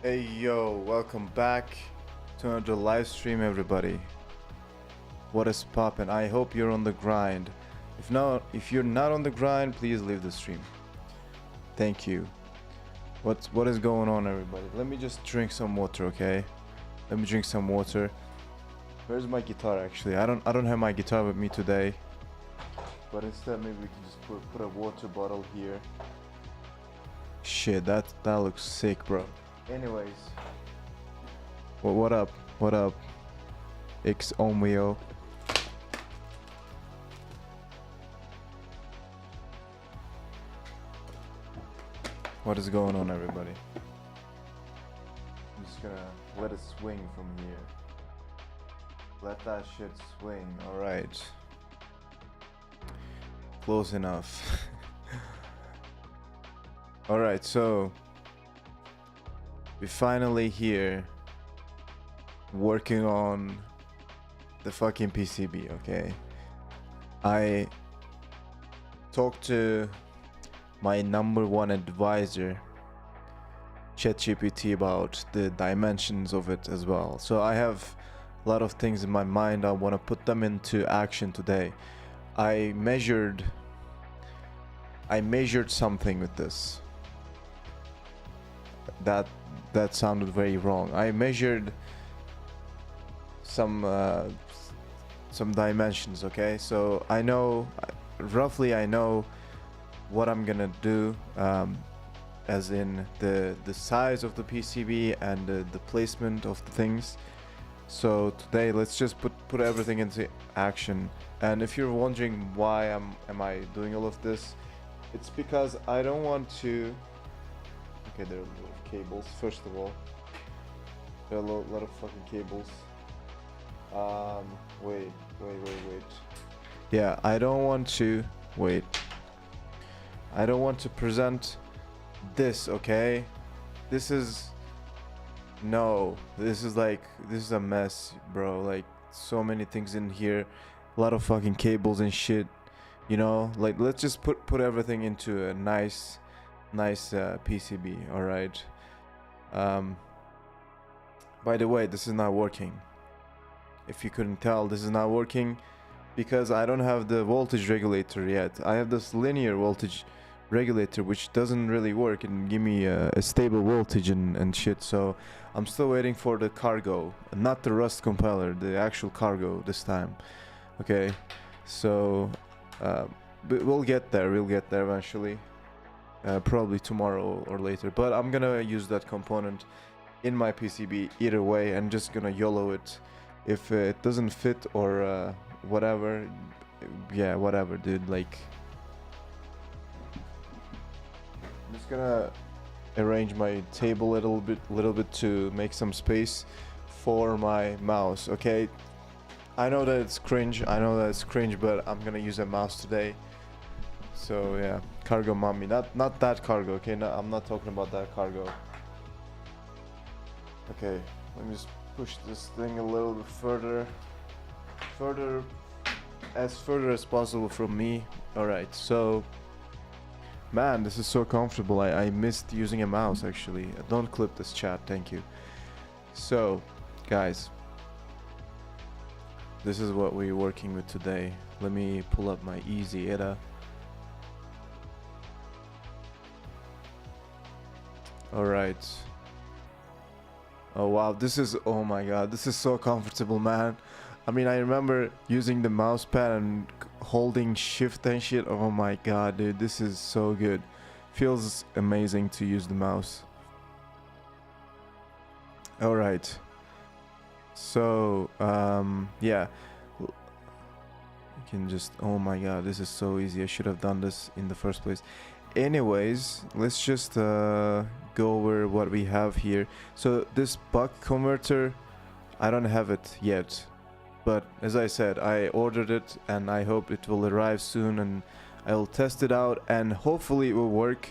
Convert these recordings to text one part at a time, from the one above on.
Hey yo, welcome back to another live stream, everybody. What is poppin'? I hope you're on the grind. If you're not on the grind, please leave the stream. Thank you. What is going on, everybody? Let me just drink some water, okay? Let me drink some water. Where's my guitar? Actually, I don't have my guitar with me today. But instead, maybe we can just put a water bottle here. Shit, that looks sick, bro. Anyways, well, what up? What up? X Omeo. What is going on, everybody? I'm just gonna let it swing from here. Let that shit swing. All right. Close enough. All right, so we finally here working on the fucking PCB, okay? I talked to my #1 advisor, ChatGPT, about the dimensions of it as well. So I have a lot of things in my mind. I want to put them into action today. I measured something with this. That sounded very wrong. I measured some dimensions, okay? So I know roughly what I'm gonna do, as in the size of the PCB and the placement of the things. So today let's just put everything into action. And if you're wondering why am I doing all of this, it's because I don't want to. Okay, there are a lot of cables. First of all, there are a lot of fucking cables. Wait. Yeah, I don't want to present this, okay? This is a mess, bro. Like, so many things in here, a lot of fucking cables and shit, you know? Like, let's just put everything into a nice PCB. All right. By the way, this is not working. If you couldn't tell, this is not working because I don't have the voltage regulator yet. I have this linear voltage regulator which doesn't really work and give me a stable voltage and shit. So I'm still waiting for the cargo, not the rust compiler, the actual cargo this time. Okay, so we'll get there eventually. Probably tomorrow or later, but I'm gonna use that component in my PCB either way and just gonna YOLO it. If it doesn't fit or whatever, yeah, whatever, dude. Like, I'm just gonna arrange my table a little bit to make some space for my mouse. Okay, I know that it's cringe, but I'm gonna use a mouse today. So yeah, cargo mommy, not that cargo, okay? No, I'm not talking about that cargo. Okay, let me just push this thing a little bit further as possible from me. All right, so man, this is so comfortable. I missed using a mouse, actually. Don't clip this, chat, thank you. So guys, this is what we're working with today. Let me pull up my easy era. All right. Oh wow, oh my god, this is so comfortable, man. I mean, I remember using the mouse pad and holding shift and shit. Oh my god, dude, this is so good. Feels amazing to use the mouse. All right. So, yeah. You can just, oh my god, this is so easy. I should have done this in the first place. Anyways, let's just go over what we have here. So this buck converter, I don't have it yet, but as I said, I ordered it and I hope it will arrive soon and I'll test it out and hopefully it will work.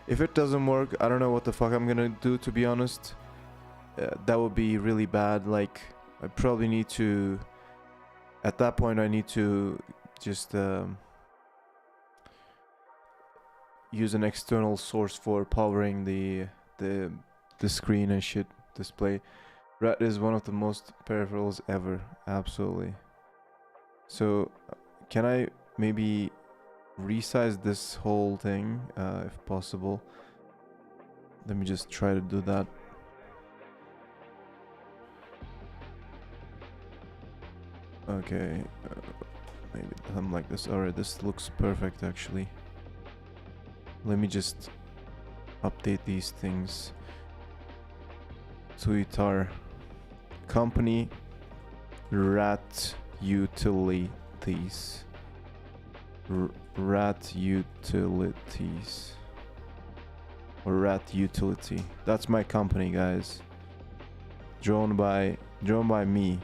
If it doesn't work, I don't know what the fuck I'm gonna do, to be honest. That would be really bad. Like, I probably need to, at that point I need to just use an external source for powering the the screen and shit display. Rat is one of the most peripherals ever. Absolutely. So can I maybe resize this whole thing if possible? Let me just try to do that. Okay, maybe something like this. Alright, this looks perfect actually. Let me just update these things. Twitter company rat utilities. Rat utilities. Or rat utility. That's my company, guys. Drawn by me.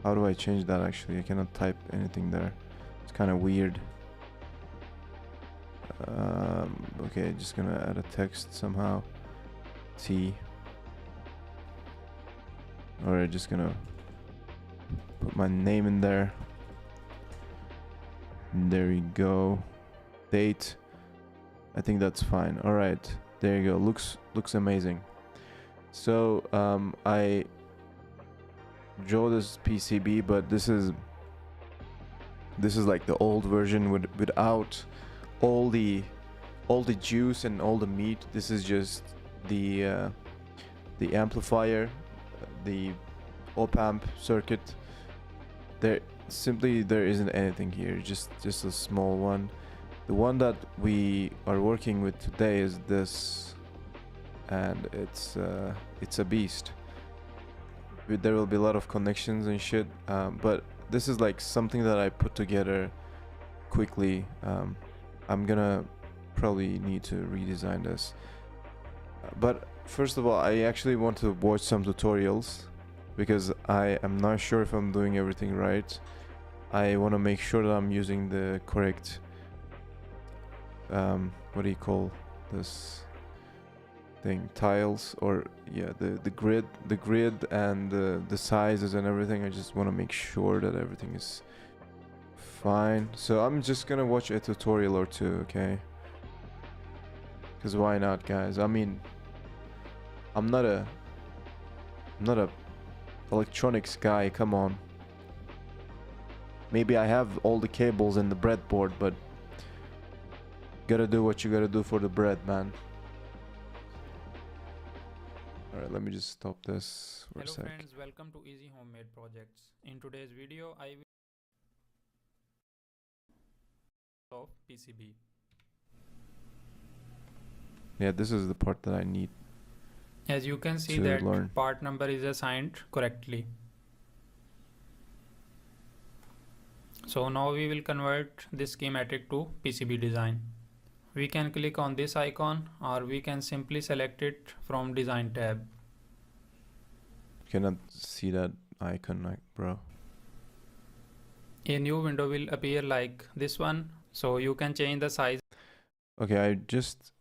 How do I change that actually? I cannot type anything there. It's kind of weird. Okay, just gonna add a text somehow. T. Alright, just gonna put my name in there. There we go. Date. I think that's fine. Alright, there you go. Looks amazing. So I draw this PCB, but this is like the old version without all the juice and all the meat. This is just the amplifier, the op-amp circuit. There isn't anything here, just a small one. The one that we are working with today is this, and it's a beast. There will be a lot of connections and shit, but this is like something that I put together quickly. I'm gonna probably need to redesign this, but first of all, I actually want to watch some tutorials because I am not sure if I'm doing everything right. I want to make sure that I'm using the correct what do you call this thing, tiles, or yeah, the grid and the sizes and everything. I just want to make sure that everything is fine. So I'm just gonna watch a tutorial or two, okay? Because why not, guys? I mean, I'm not a electronics guy, come on. Maybe I have all the cables and the breadboard, but gotta do what you gotta do for the bread, man. Alright, let me just stop this for a sec. Hello friends, welcome to Easy Homemade Projects. In today's video, I will of PCB. Yeah, this is the part that I need. As you can see to that learn. part number is assigned correctly. So now we will convert this schematic to PCB design. We can click on this icon or we can simply select it from design tab. Cannot see that icon, like, bro. A new window will appear like this one, so you can change the size. Okay, I just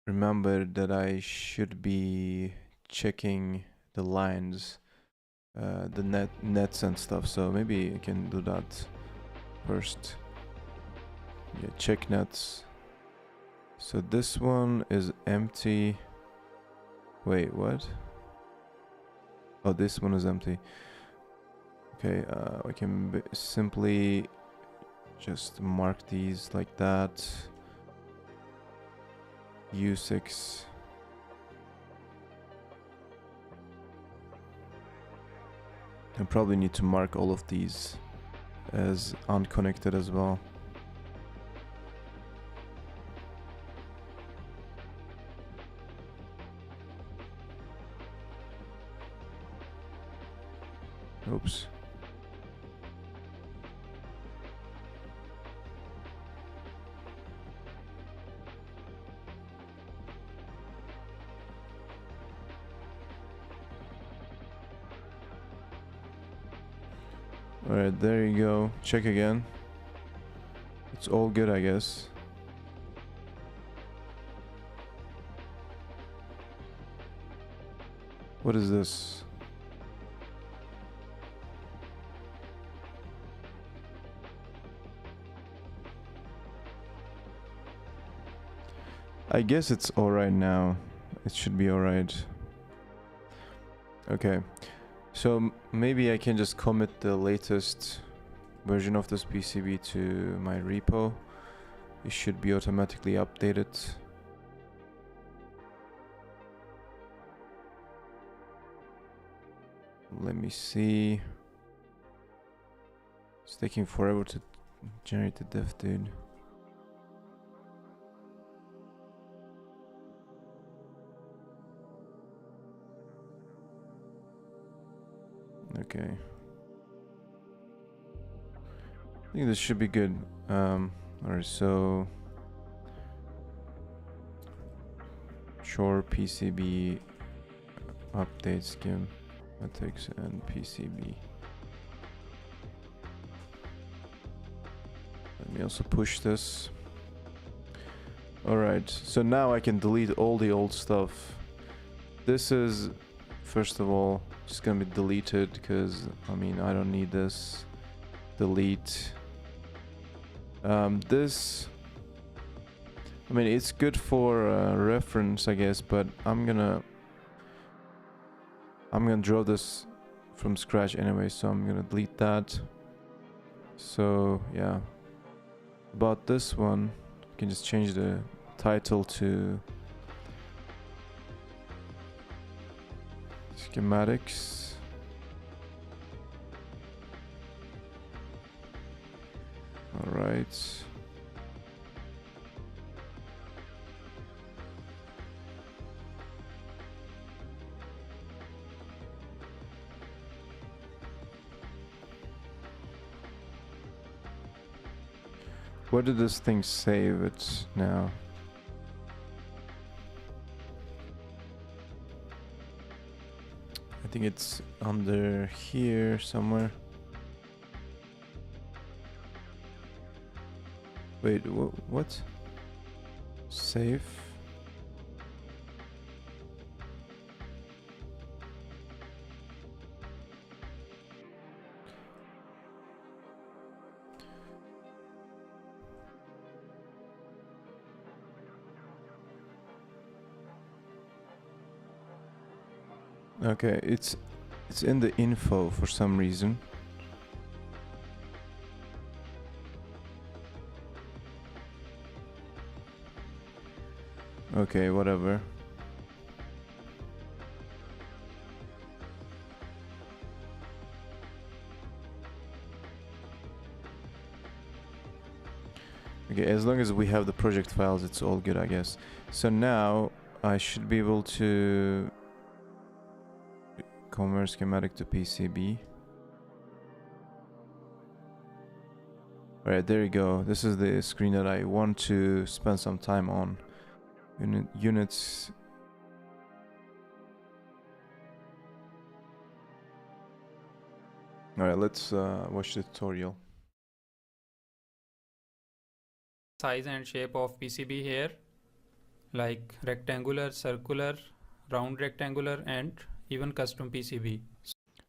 remembered that I should be checking the lines, the nets and stuff, so maybe I can do that first. Yeah, check nets. So this one is empty. Wait, what? Oh, this one is empty. Okay, I can simply just mark these like that. U6. I probably need to mark all of these as unconnected as well. Oops. Alright, there you go. Check again. It's all good, I guess. What is this? I guess it's alright now. it should be alright. Okay, so maybe I can just commit the latest version of this PCB to my repo. It should be automatically updated. Let me see. It's taking forever to generate the diff, dude. Okay. I think this should be good. Alright, so Shore PCB update schematics and PCB. Let me also push this. Alright, so now I can delete all the old stuff. This is, first of all, just gonna be deleted because, I mean, I don't need this. Delete. This, I mean, it's good for reference, I guess, but I'm gonna draw this from scratch anyway, so I'm gonna delete that. So yeah, about this one, you can just change the title to schematics. All right. Where did this thing save it now? I think it's under here somewhere. Wait, what? Save? Okay, it's in the info for some reason. Okay, whatever. Okay, as long as we have the project files, it's all good, I guess. So now I should be able to convert schematic to PCB. Alright, there you go. This is the screen that I want to spend some time on. Units. Alright, let's watch the tutorial. Size and shape of PCB here, like rectangular, circular, round rectangular, and even custom PCB.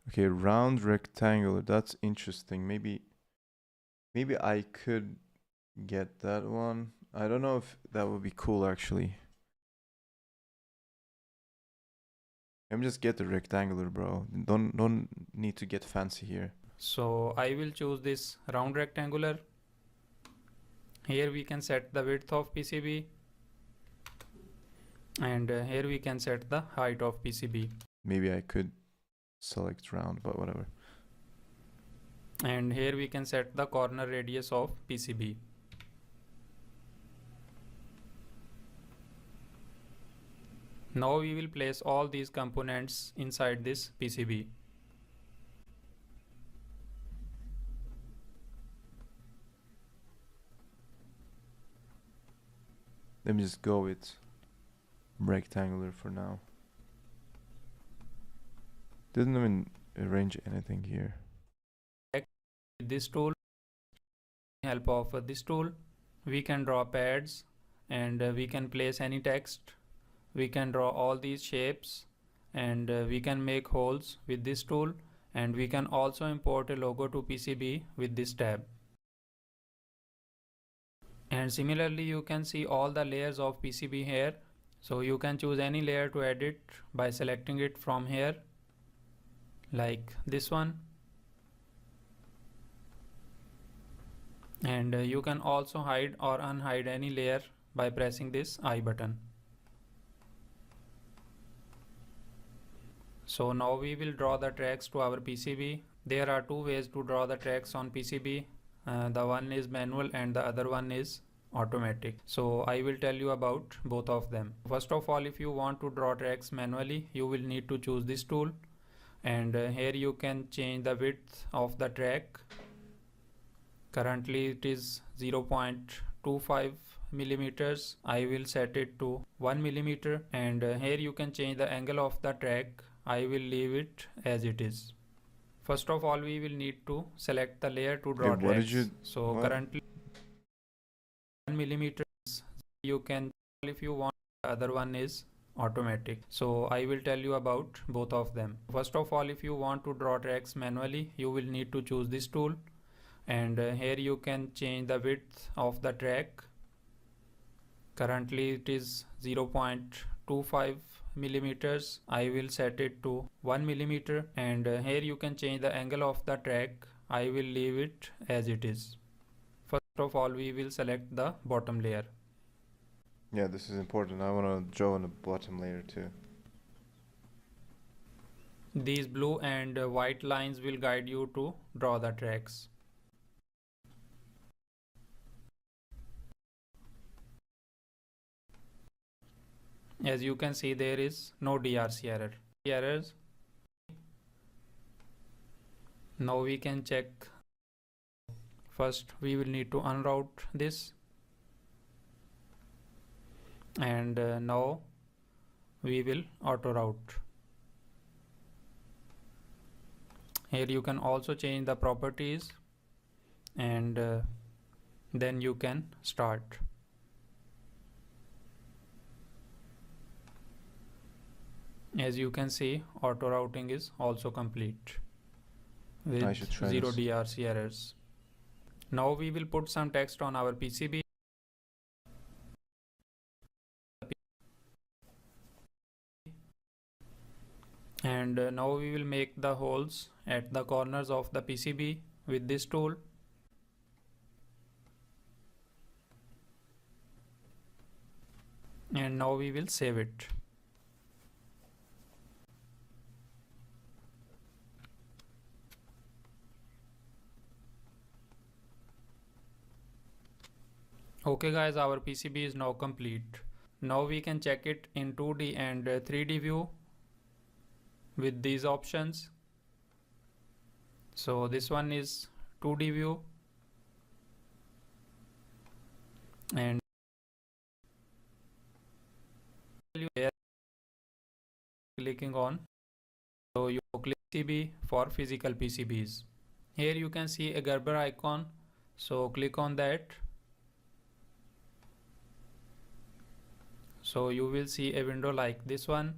Okay, round rectangular, that's interesting. Maybe I could get that one. I don't know if that would be cool actually. Let me just get the rectangular, bro. Don't need to get fancy here. So I will choose this round rectangular. Here we can set the width of PCB, and here we can set the height of PCB. Maybe I could select round, but whatever. And here we can set the corner radius of PCB. Now we will place all these components inside this PCB. Let me just go with rectangular for now. Didn't even arrange anything here. This tool, with help of this tool, we can draw pads, and we can place any text. We can draw all these shapes, and we can make holes with this tool, and we can also import a logo to PCB with this tab. And similarly, you can see all the layers of PCB here. So you can choose any layer to edit by selecting it from here, like this one. And you can also hide or unhide any layer by pressing this I button. So now we will draw the tracks to our PCB. There are two ways to draw the tracks on PCB. The one is manual and the other one is automatic. So I will tell you about both of them. First of all, if you want to draw tracks manually, you will need to choose this tool, and here you can change the width of the track. Currently it is 0.25 millimeters. I will set it to 1 millimeter, and here you can change the angle of the track. I will leave it as it is. First of all, we will need to select the layer to draw tracks. So currently 1 millimeter, you can, if you want, the other one is automatic. So I will tell you about both of them. First of all, if you want to draw tracks manually, you will need to choose this tool, and here you can change the width of the track. Currently it is 0.25 millimeters. I will set it to 1 millimeter, and here you can change the angle of the track. I will leave it as it is. First of all, we will select the bottom layer. Yeah, this is important. I want to draw on the bottom layer too. These blue and white lines will guide you to draw the tracks. As you can see, there is no DRC error. Errors. Now we can check. First, we will need to unroute this, and now we will auto route. Here you can also change the properties, and then you can start. As you can see, auto routing is also complete with 0 DRC errors. Now we will put some text on our PCB. And now we will make the holes at the corners of the PCB with this tool. And now we will save it. Okay guys, our PCB is now complete. Now we can check it in 2D and 3D view with these options. So this one is 2D view, and clicking on, so you click PCB for physical PCBs. Here you can see a Gerber icon, so click on that. So you will see a window like this one.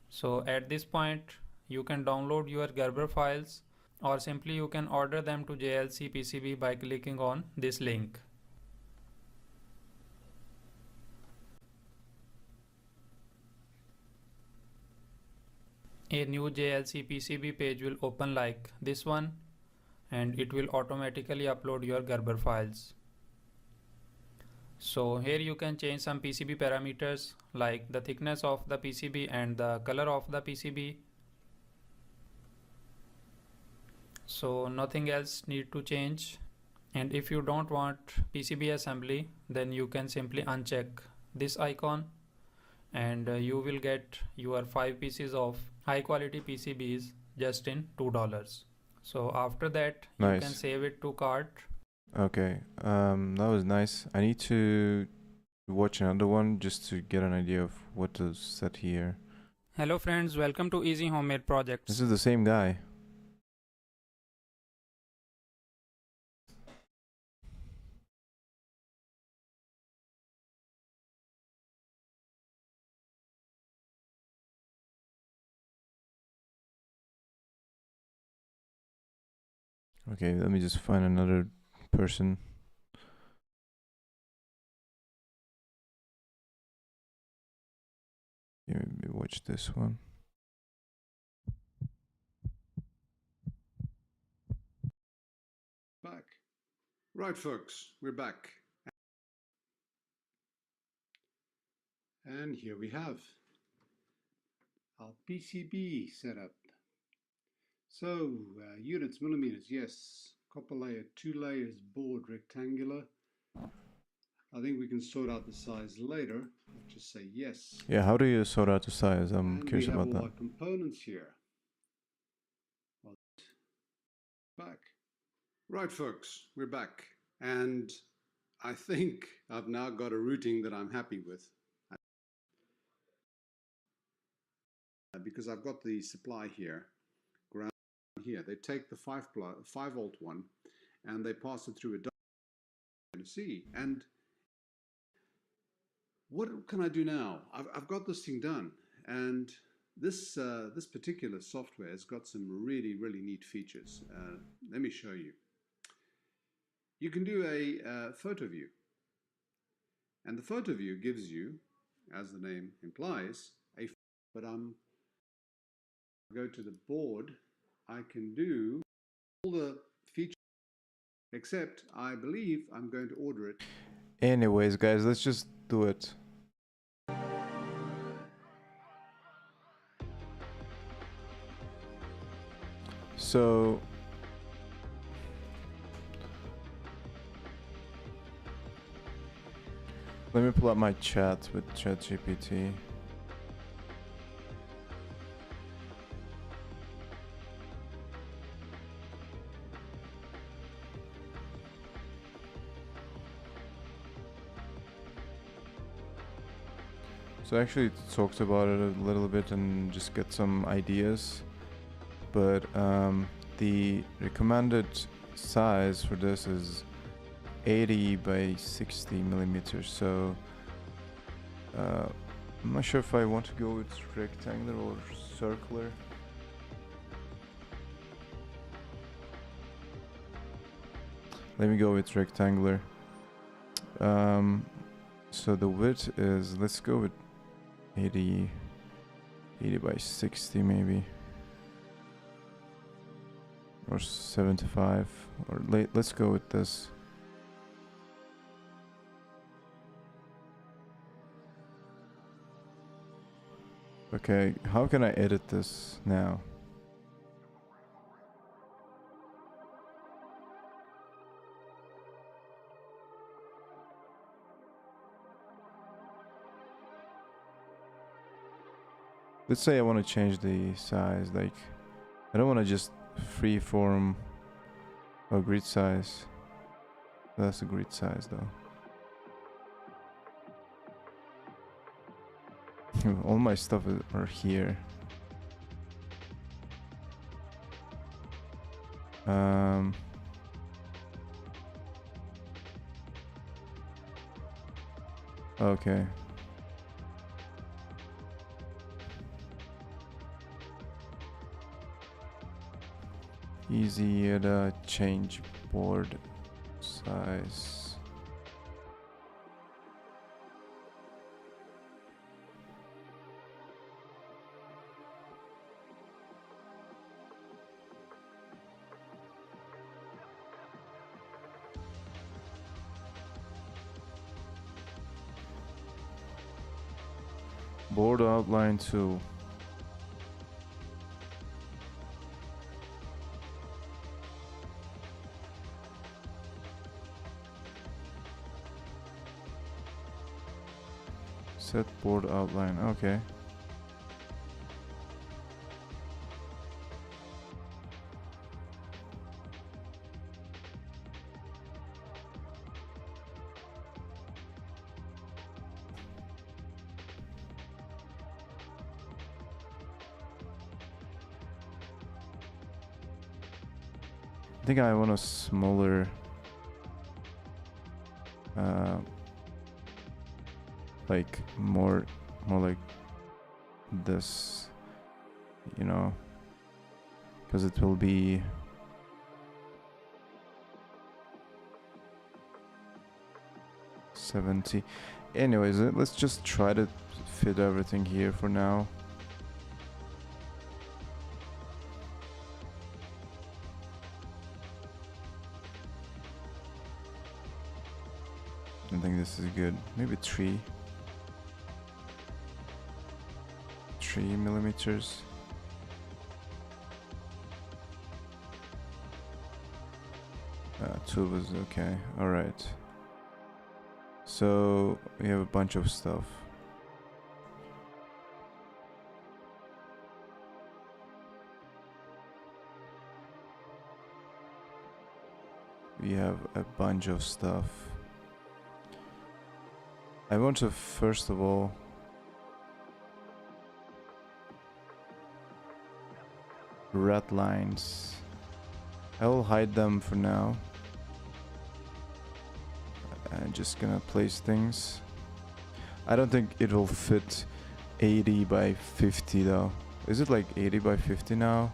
So at this point you can download your Gerber files, or simply you can order them to JLC PCB by clicking on this link. A new JLC PCB page will open like this one, and it will automatically upload your Gerber files. So here you can change some PCB parameters like the thickness of the PCB and the color of the PCB. So nothing else need to change. And if you don't want PCB assembly, then you can simply uncheck this icon, and you will get your 5 pieces of high quality PCBs just in $2. So after that, you can save it to cart. Okay, that was nice. I need to watch another one just to get an idea of what to set here. Hello friends, welcome to Easy Homemade Projects. This is the same guy. Okay, let me just find another person. Okay, maybe watch this one. Back. Right, folks, we're back. And here we have our PCB setup. So, units, millimeters, yes. Copper layer, 2 layers, board, rectangular. I think we can sort out the size later. Let's just say yes. Yeah, how do you sort out the size? I'm curious about we have all that. our components here. Back. Right, folks, we're back. And I think I've now got a routing that I'm happy with. Because I've got the supply here, ground here. They take the 5 volt one and they pass it through a C. And what can I do now? I've got this thing done, and this particular software has got some really neat features. Let me show you. You can do a photo view, and the photo view gives you, as the name implies, but go to the board. I can do all the features, except I believe I'm going to order it. Anyways, guys, let's just do it. So let me pull up my chat with ChatGPT. So actually it talks about it a little bit and just get some ideas. But the recommended size for this is 80 by 60 millimeters. So I'm not sure if I want to go with rectangular or circular. Let me go with rectangular. So the width is, let's go with 80 by 60 maybe, or 75, or let's go with this. Okay, how can I edit this now? Let's say I want to change the size, like I don't want to just freeform a grid size. That's a grid size though. All my stuff are here. Okay. Easy to change board size. Board outline 2. Set board outline, okay. I think I want a smaller like more like this, you know, because it will be /70. Anyways, let's just try to fit everything here for now. I think this is good. Maybe 3 millimeters. Two was okay. All right. So we have a bunch of stuff. We have a bunch of stuff. I want to first of all red lines. I will hide them for now. I'm just gonna place things. I don't think it will fit 80 by 50 though. Is it like 80 by 50 now?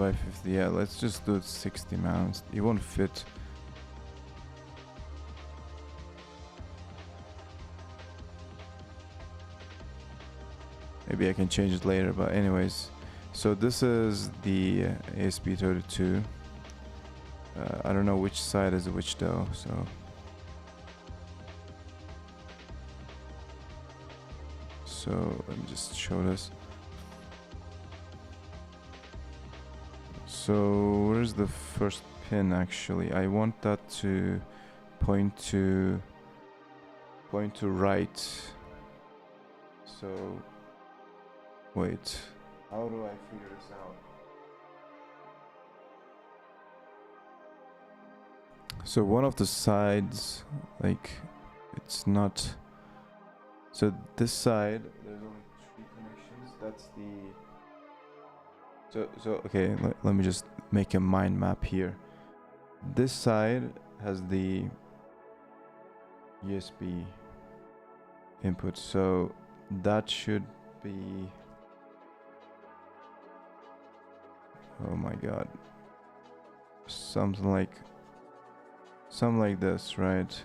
by 50, yeah, let's just do it 60 mounts. It won't fit. Maybe I can change it later, but anyways. So this is the ASP32. I don't know which side is which though, so. So let me just show this. So where's the first pin actually? I want that to point to right. So wait, how do I figure this out? So one of the sides, like, it's not. So this side, there's only 3 connections. That's the. So okay, let me just make a mind map here. This side has the USB input, so that should be. Oh my god. Something like this, right?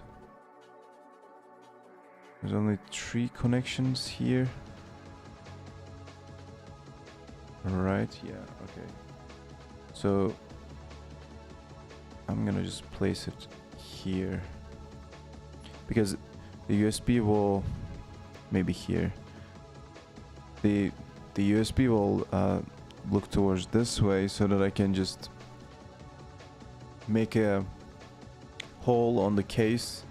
There's only 3 connections here. Right, yeah, okay. So I'm gonna just place it here because the USB will maybe here. The USB will look towards this way so that I can just make a hole on the case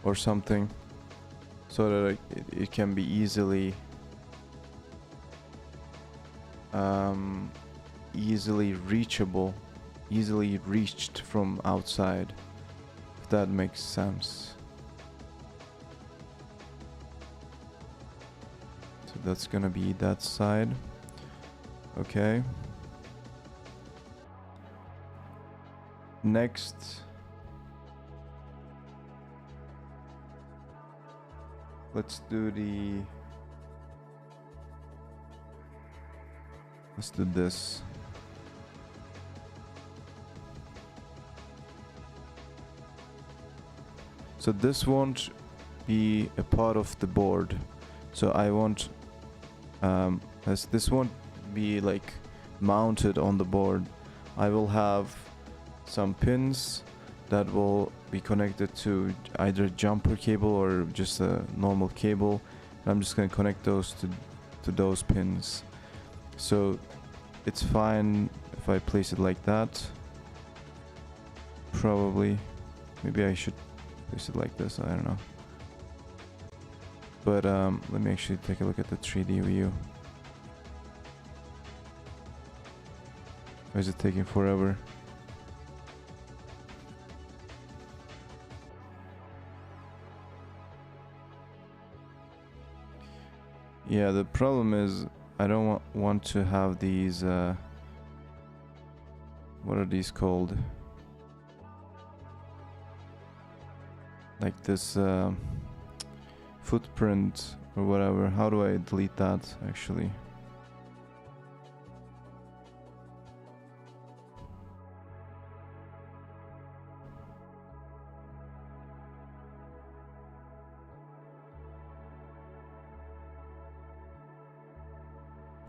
or something so that it can be easily easily reached from outside, if that makes sense. So that's gonna be that side. Okay. Next, let's do this. So this won't be a part of the board. So I won't, as this won't be like mounted on the board. I will have some pins that will be connected to either jumper cable or just a normal cable. I'm just gonna connect those to those pins. So it's fine if I place it like that. Probably. Maybe I should place it like this, I don't know. But let me actually take a look at the 3D view. Why is it taking forever? Yeah, the problem is I don't want to have these what are these called? Like this footprint or whatever. How do I delete that actually?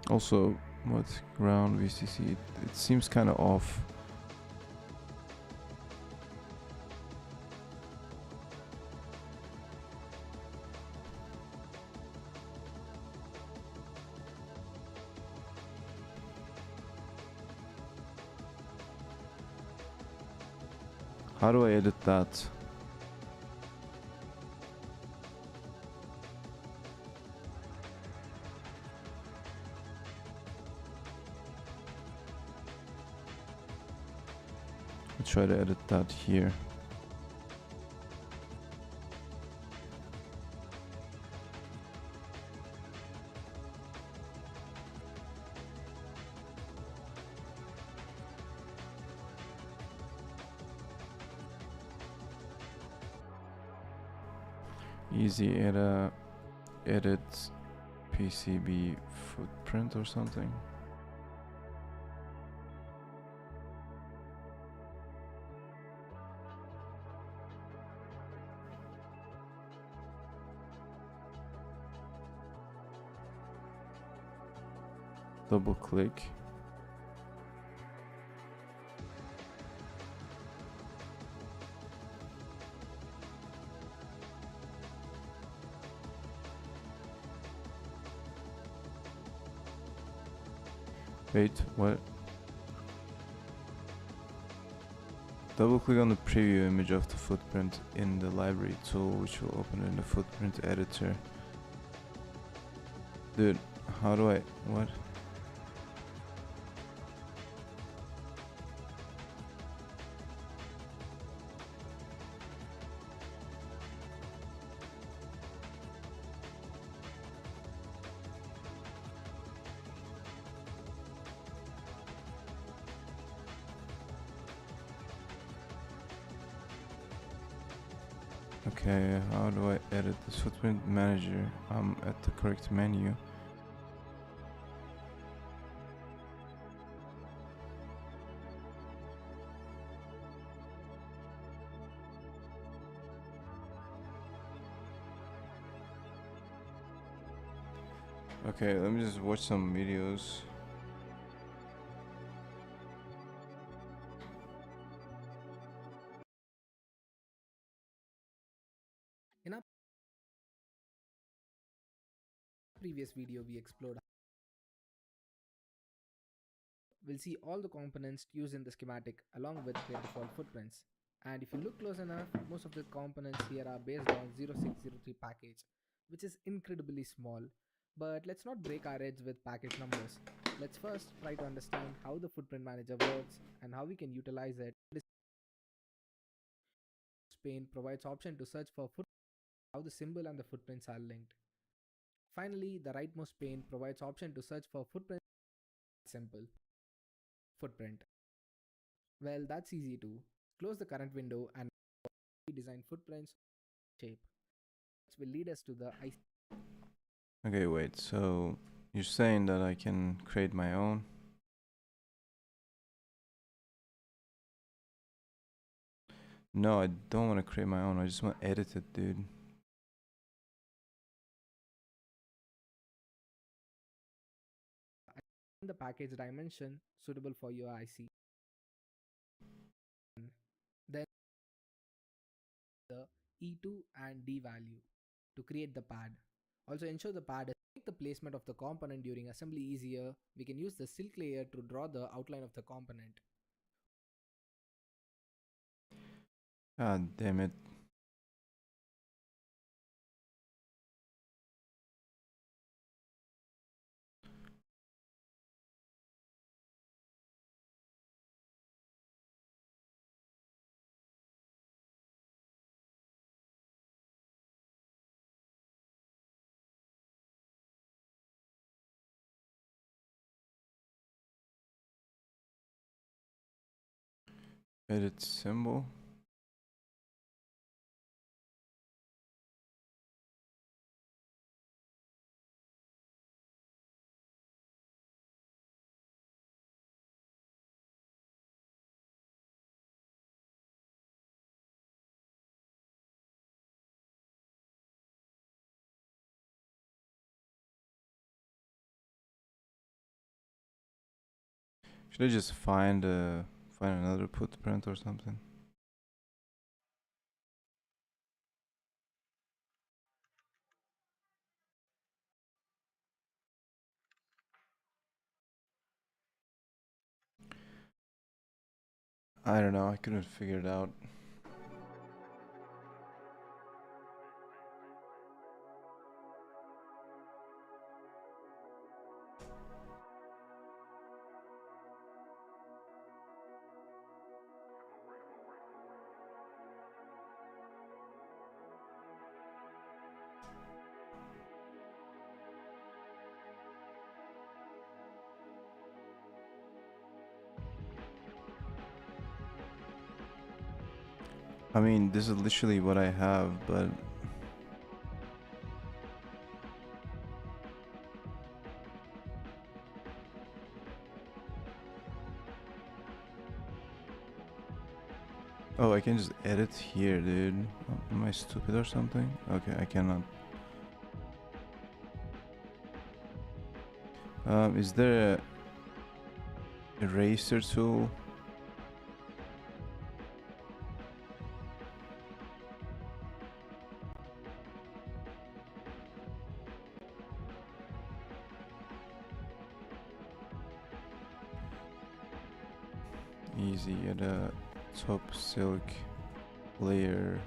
Also, what ground VCC? It seems kind of off. How do I edit that? I'll try to edit that here. Easy edit PCB footprint or something. Double click. Wait, what? Double click on the preview image of the footprint in the library tool, which will open in the footprint editor. Dude, how do I, what? Okay, how do I edit this footprint manager? I'm at the correct menu. Okay, let me just watch some videos. In our previous video, we explored. We'll see all the components used in the schematic along with their default footprints. And if you look close enough, most of the components here are based on 0603 package, which is incredibly small. But let's not break our heads with package numbers. Let's first try to understand how the footprint manager works and how we can utilize it. This pane provides option to search for how the symbol and the footprints are linked. Finally, the rightmost pane provides option to search for footprints. Simple. Footprint. Well, that's easy too. Close the current window and design footprints shape, which will lead us to the IC. Okay, wait, so you're saying that I can create my own? No, I don't want to create my own, I just want to edit it, dude. The package dimension suitable for your IC. Then the E2 and D value to create the pad. Also ensure the pad is make the placement of the component during assembly easier. We can use the silk layer to draw the outline of the component. God damn it. Edit symbol. Should I just find another footprint or something? I don't know, I couldn't figure it out. I mean, this is literally what I have, but oh, I can just edit here, dude. Am I stupid or something? Okay, I cannot. Is there a eraser tool? Easy at a top silk layer.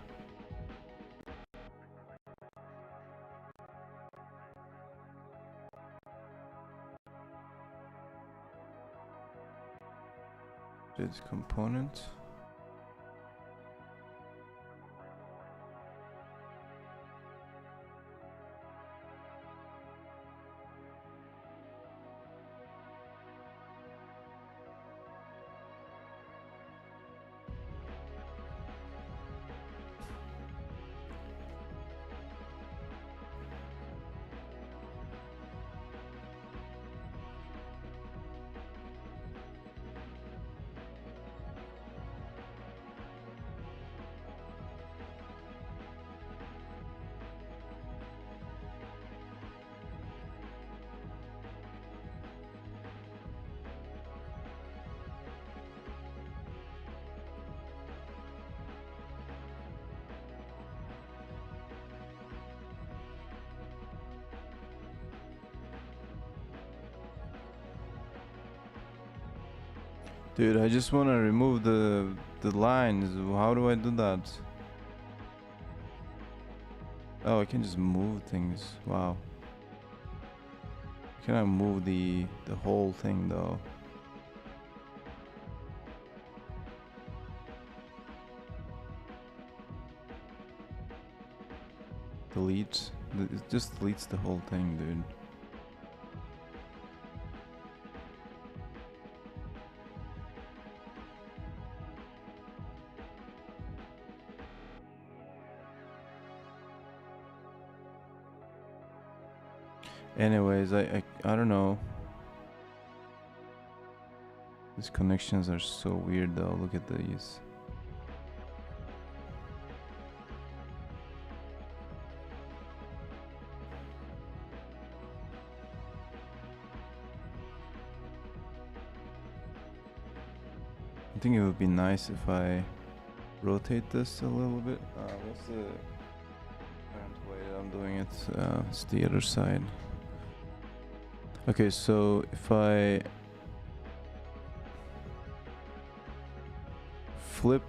This component. Dude, I just want to remove the lines. How do I do that? Oh, I can just move things. Wow. Can I move the whole thing though? Delete. It just deletes the whole thing, dude. Anyways, I don't know. These connections are so weird though. Look at these. I think it would be nice if I rotate this a little bit. What's the current way that I'm doing it? It's the other side. Okay, so if I flip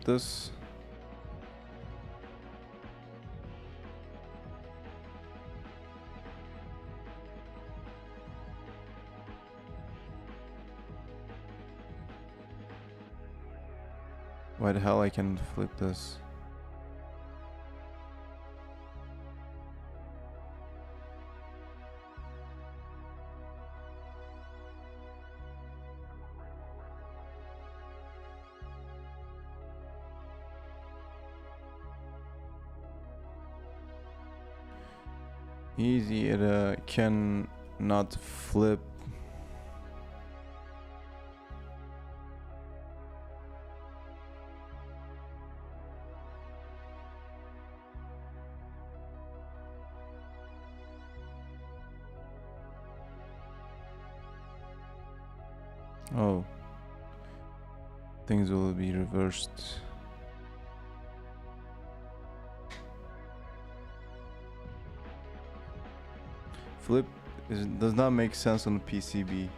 this, why the hell I can flip this? Easy, it can not flip. Oh, things will be reversed. Flip does not make sense on the PCB. You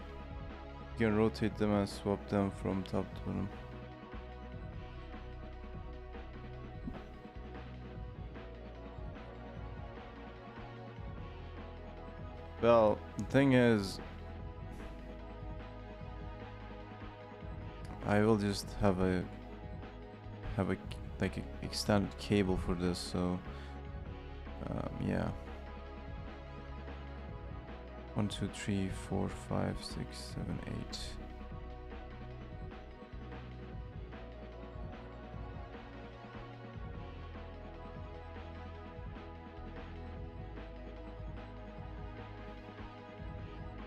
can rotate them and swap them from top to bottom. Well, the thing is, I will just have a like a extended cable for this, so yeah. 1, 2, 3, 4, 5, 6, 7, 8.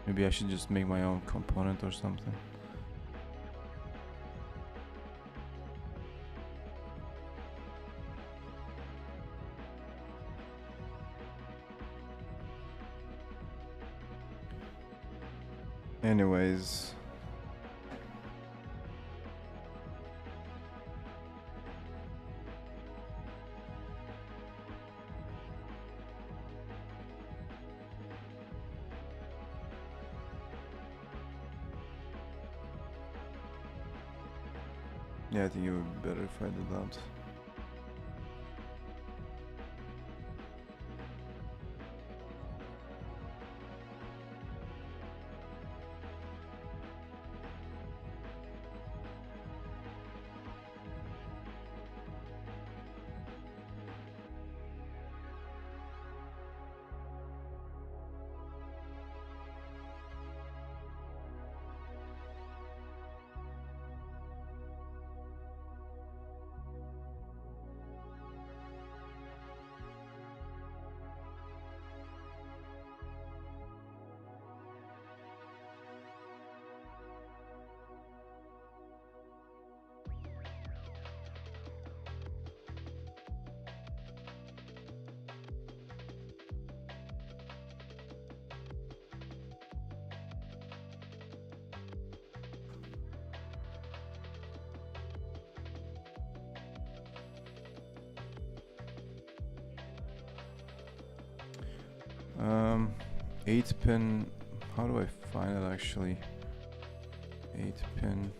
Maybe I should just make my own component or something. Anyways, yeah, I think it would be better if I did that. Um, 8-pin. How do I find it actually? 8-pin.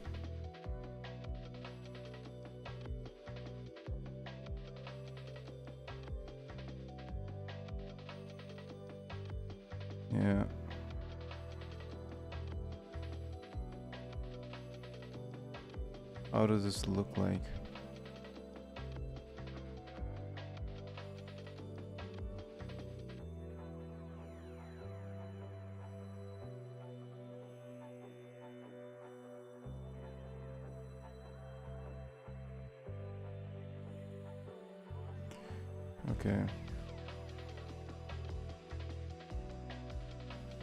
Yeah. How does this look like? Okay.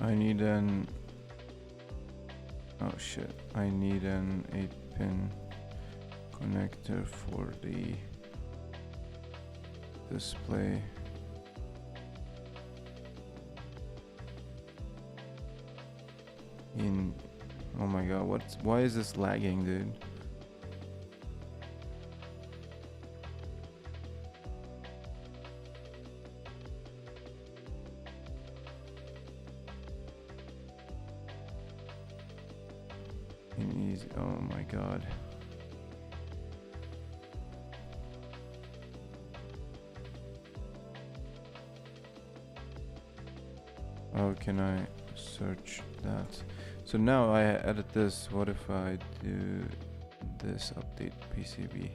I need an... Oh shit. I need an 8-pin connector for the display. Oh my god, why is this lagging, dude? Oh my god. How can I search that? So now I edit this. What if I do this update PCB?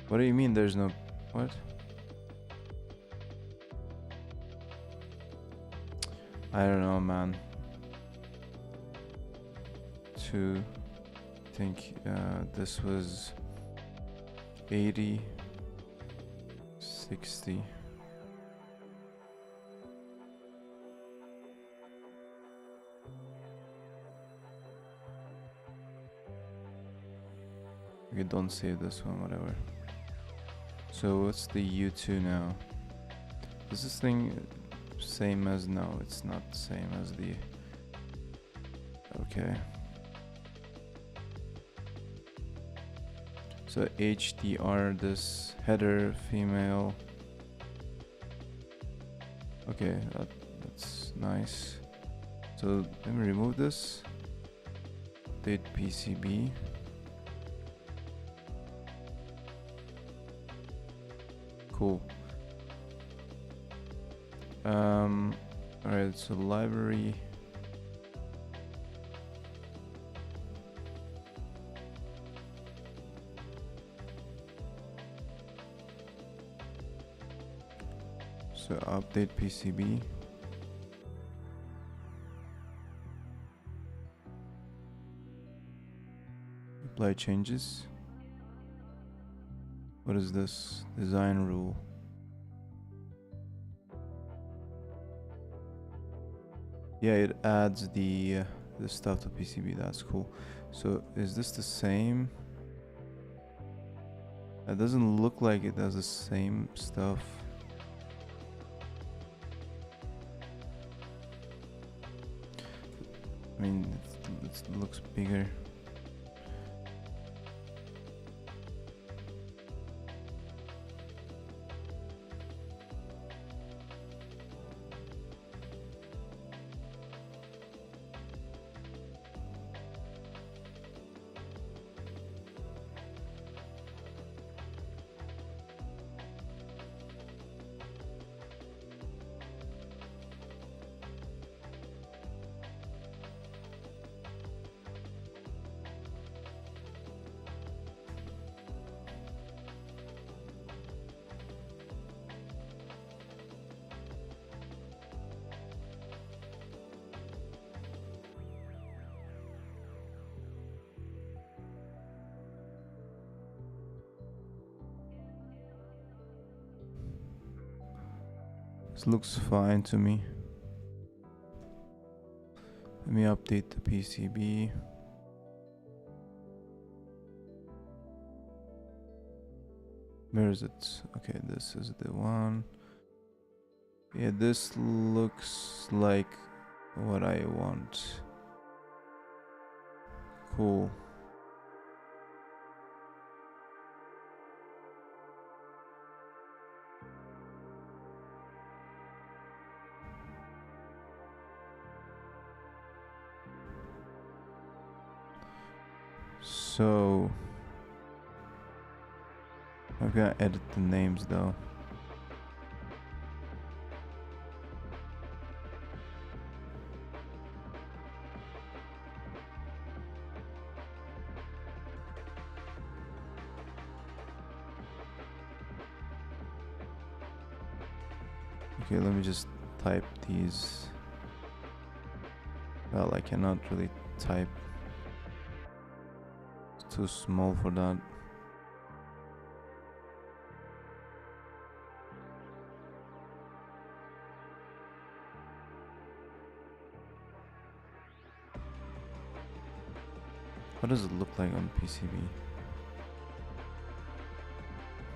What do you mean there's no... What? I don't know, man. I think this was 80, 60. Okay, don't save this one, whatever. So what's the U2 now? Does this thing... same as, no, it's not the same as the, okay. So HDR, this header, female. Okay, that's nice. So let me remove this. Update PCB. Cool. Alright, so library. So update PCB. Apply changes. What is this? Design rule. Yeah, it adds the stuff to PCB. That's cool. So is this the same? It doesn't look like it does the same stuff. I mean, it looks bigger. This looks fine to me. Let me update the PCB. Where is it? Okay, this is the one. Yeah, this looks like what I want. Cool. So I'm gonna edit the names though. Okay, let me just type these. Well, I cannot really type. It's too small for that. What does it look like on PCB?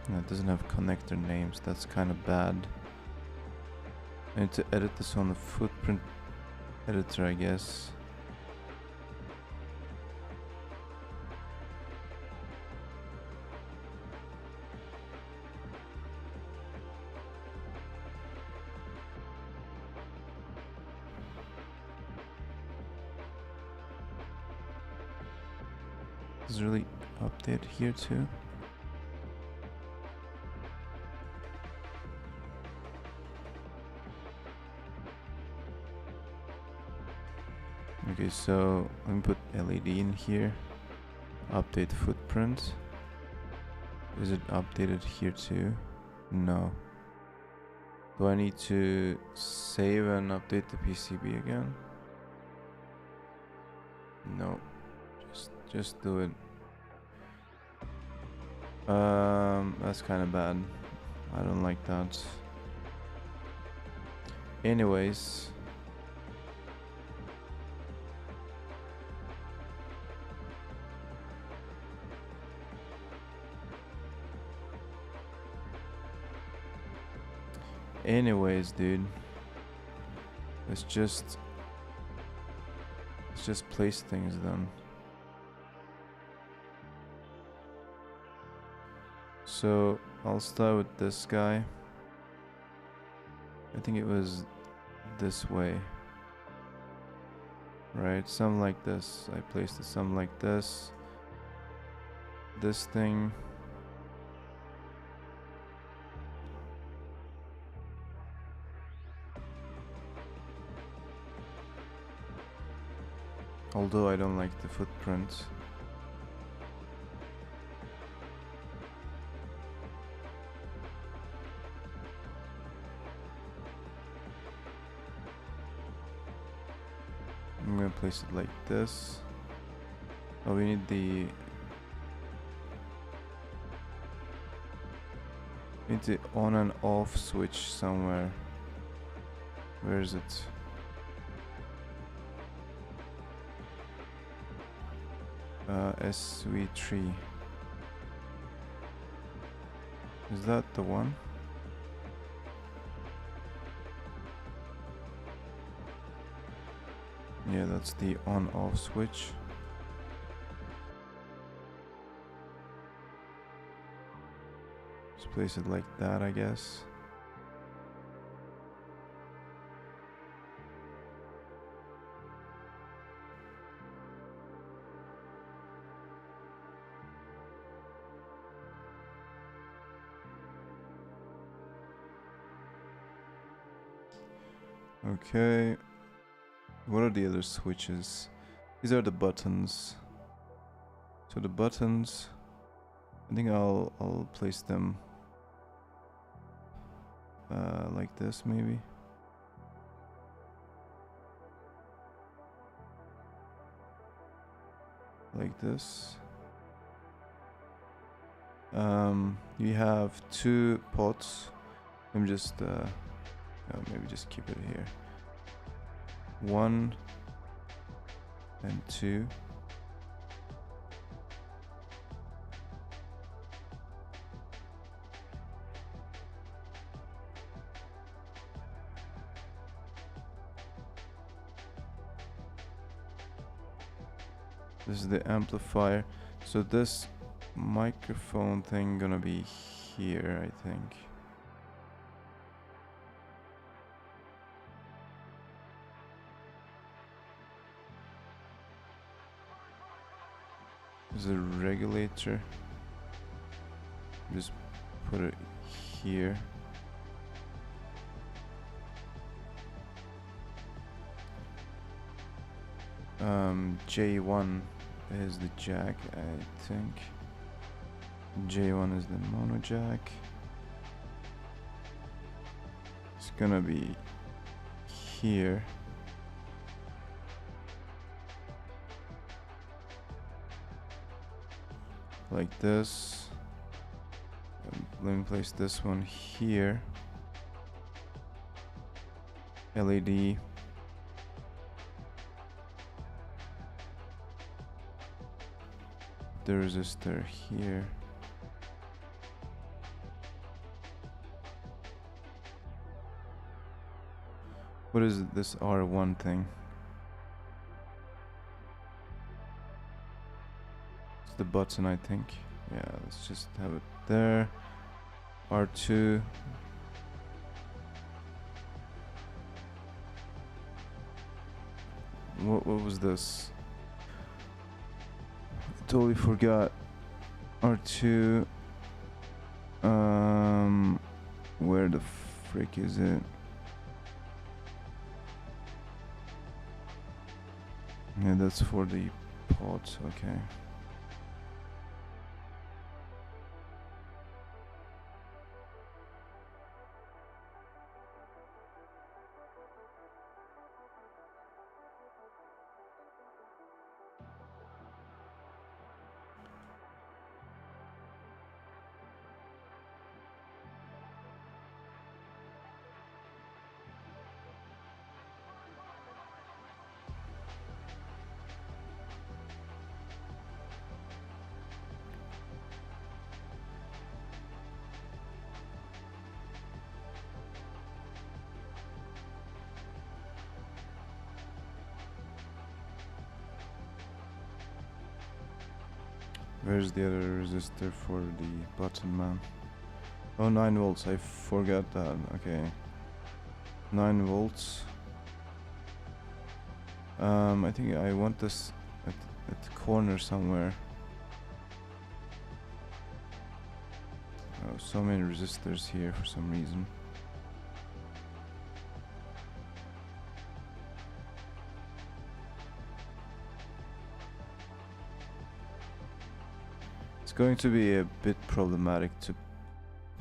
No, it doesn't have connector names. That's kind of bad. I need to edit this on the footprint editor, I guess. Does it really update here too? Okay, so let me put LED in here. Update footprint. Is it updated here too? No. Do I need to save and update the PCB again? No. Just do it. That's kind of bad. I don't like that. Anyways. Dude. Let's just place things then. So I'll start with this guy. I think it was this way. Right, something like this. I placed it something like this. This thing. Although I don't like the footprint. I'm gonna place it like this. Oh, we need the on and off switch somewhere. Where is it? SV3. Is that the one? Yeah, that's the on-off switch. Just place it like that, I guess. Okay. What are the other switches? These are the buttons. So the buttons, I think I'll place them like this maybe. Like this. You have 2 pots. Let me just maybe just keep it here. 1 and 2. This is the amplifier. So this microphone thing gonna be here, I think. There's a regulator. Just put it here. J1 is the jack, I think. J1 is the mono jack. It's gonna be here. Like this. Let me place this one here. LED. The resistor here. What is this R1 thing? It's the button, I think. Yeah, let's just have it there. R2. What was this? Totally forgot. R2. Where the frick is it? Yeah, that's for the pots, okay. Where's the other resistor for the button, man? Oh, 9 volts. I forgot that. Okay. 9 volts. I think I want this at the corner somewhere. Oh, so many resistors here for some reason. It's going to be a bit problematic to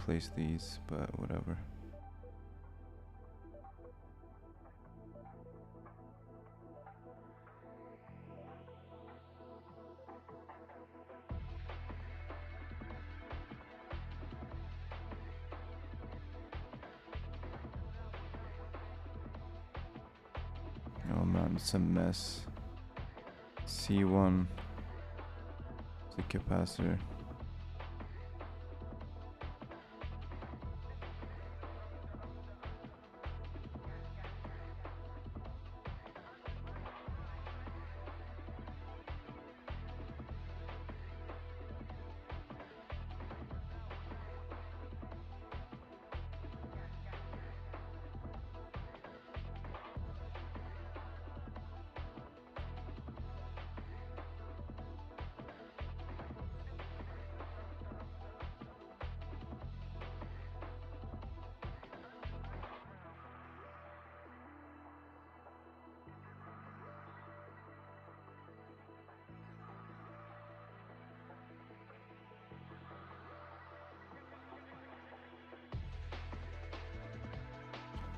place these, but whatever. Oh man, it's a mess. C1, the capacitor.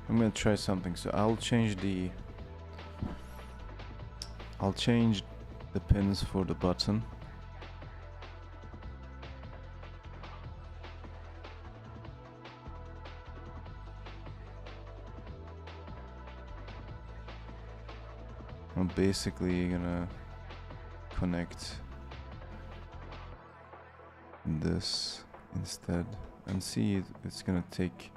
I'm gonna try something. So I'll change the pins for the button. I'm basically gonna connect this instead and see if it's gonna take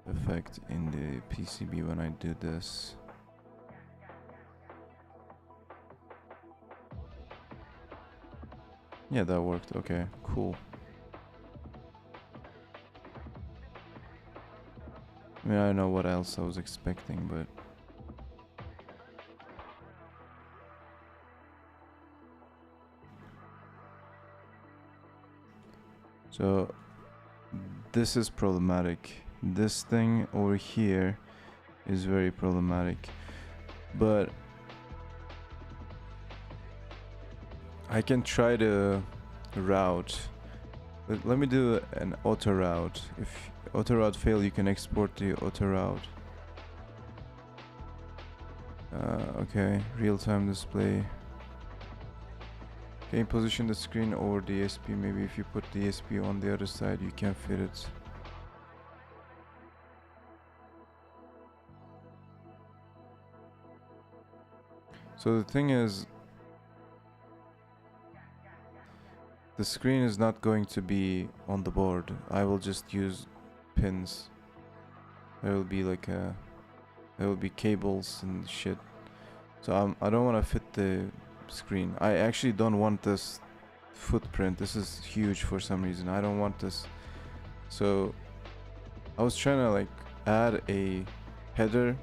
effect in the PCB when I do this. Yeah, that worked. Okay, cool. I mean, I don't know what else I was expecting, but so this is problematic. This thing over here is very problematic, but I can try to route. Let me do an auto route. If auto route fail, you can export the auto route. Okay, real-time display. Can you position the screen over the SP? Maybe if you put the SP on the other side, you can fit it. So the thing is, the screen is not going to be on the board. I will just use pins. There will be like there will be cables and shit. So I don't want to fit the screen. I actually don't want this footprint. This is huge for some reason. I don't want this. So I was trying to like add a header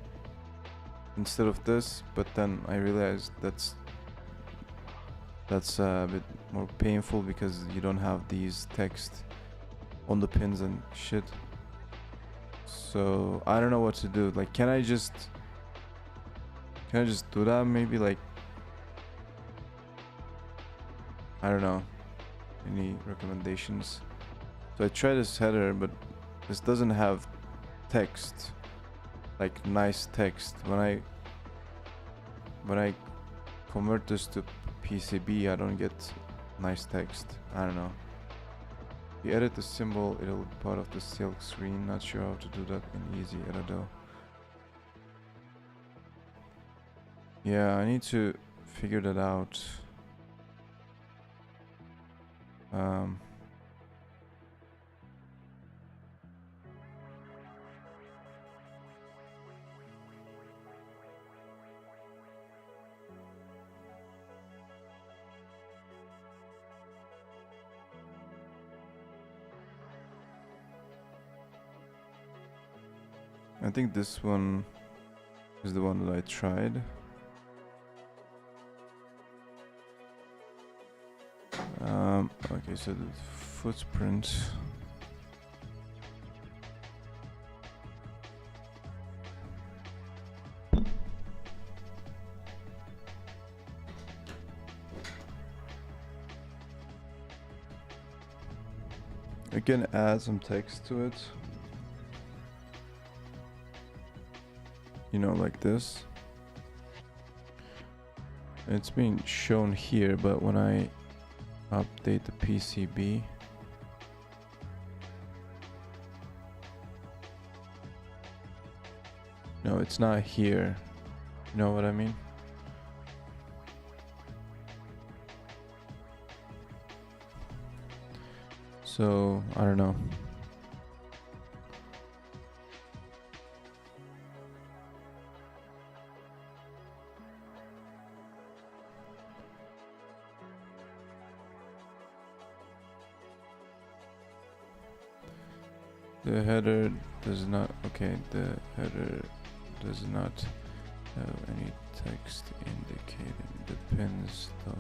instead of this, but then I realized that's a bit more painful because you don't have these text on the pins and shit. So I don't know what to do. Like, can I just do that? Maybe like, I don't know. Any recommendations? So I tried this header, but this doesn't have text, like nice text. When I convert this to PCB, I don't get nice text. I don't know. If you edit the symbol, it'll be part of the silk screen. Not sure how to do that in easy editor. Yeah, I need to figure that out. I think this one is the one that I tried. Okay, so the footprint. I can add some text to it. You know, like this. It's being shown here, but when I update the PCB, no, it's not here. You know what I mean? So, I don't know. The header does not, okay, the header does not have any text indicating the pins though.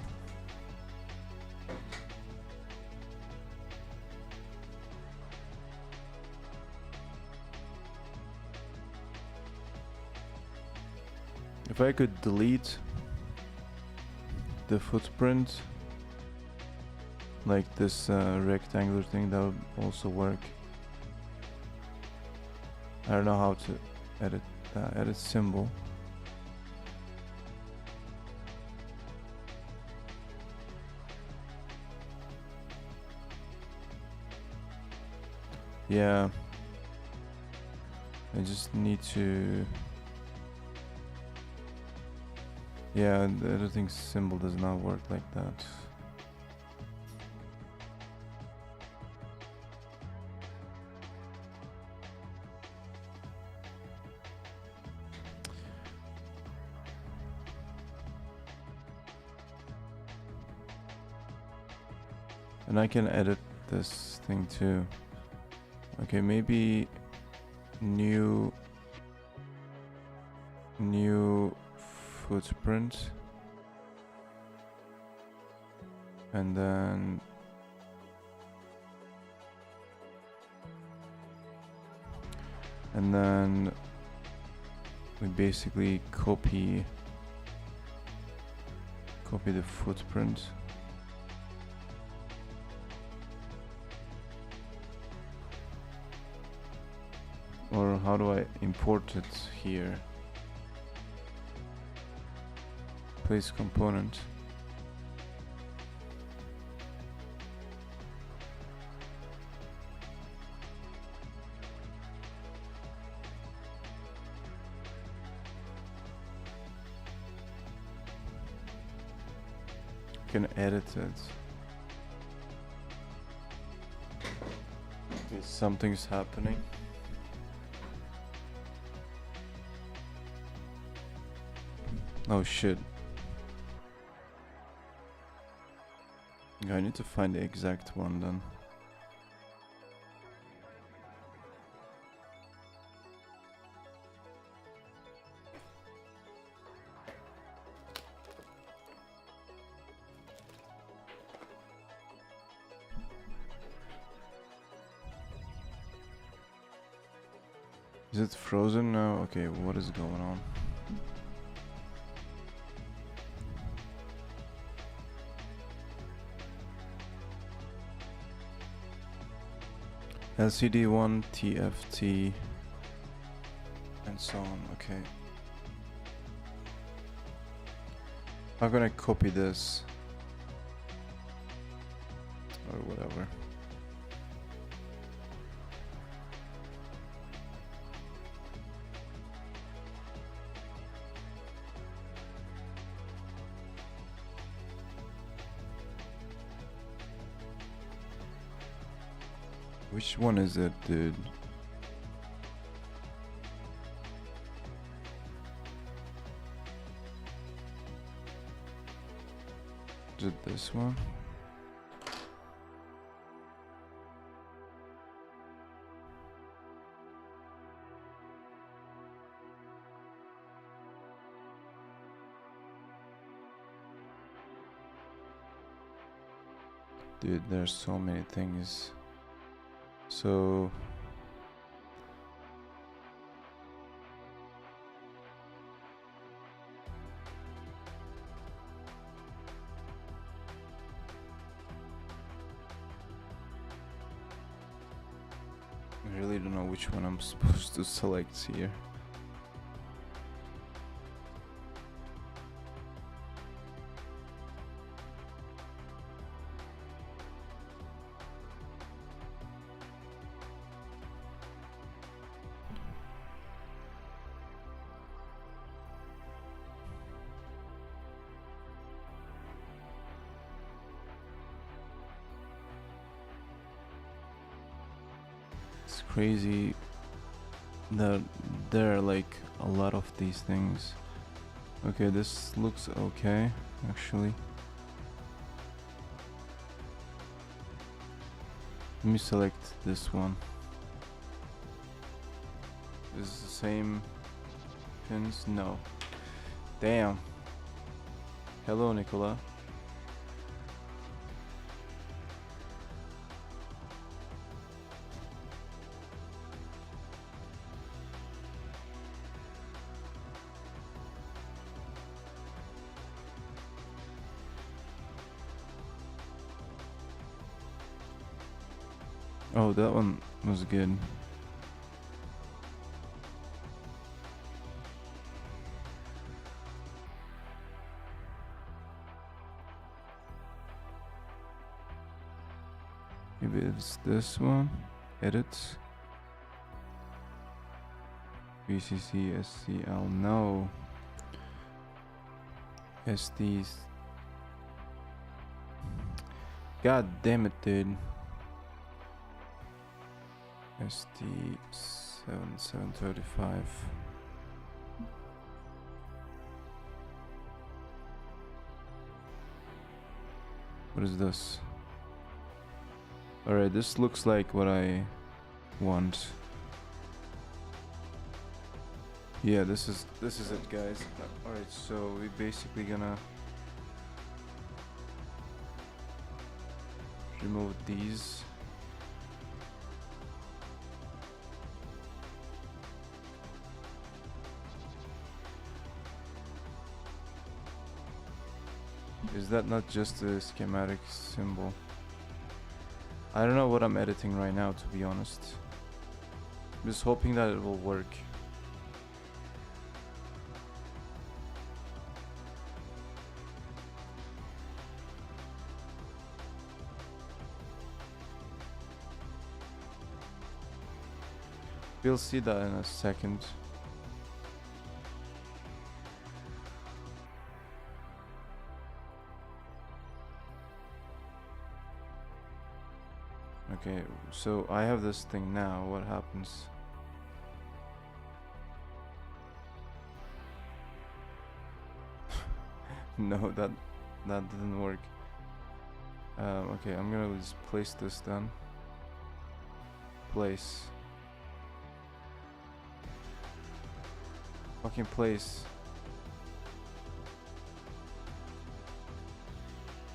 If I could delete the footprint, like this rectangular thing, that would also work. I don't know how to edit that. Edit symbol. Yeah. I just need to... Yeah, the editing symbol does not work like that. And I can edit this thing too. Okay, maybe new footprint, and then we basically copy the footprint. Or how do I import it here? Place component. Can edit it. Okay, something's happening. Oh shit. I need to find the exact one then. Is it frozen now? Okay, what is going on? LCD1, TFT, and so on. Okay. How can I copy this? Or whatever. Which one is it, dude? Is it this one? Dude, there's so many things. So I really don't know which one I'm supposed to select here. It's crazy that there are like a lot of these things. Okay, this looks okay, actually. Let me select this one. Is this the same pins? No. Damn. Hello, Nicola. Oh, that one was good. Maybe it's this one. Edits. BCC, SCL, no. SDs. God damn it, dude. SD 7735. What is this? Alright, this looks like what I want. Yeah, this is it, guys. Alright, so we basically gonna remove these. Is that not just a schematic symbol? I don't know what I'm editing right now, to be honest. I'm just hoping that it will work. We'll see that in a second. Okay, so I have this thing now. What happens? No, that didn't work. Okay, I'm gonna just place this then. Place. Fucking place.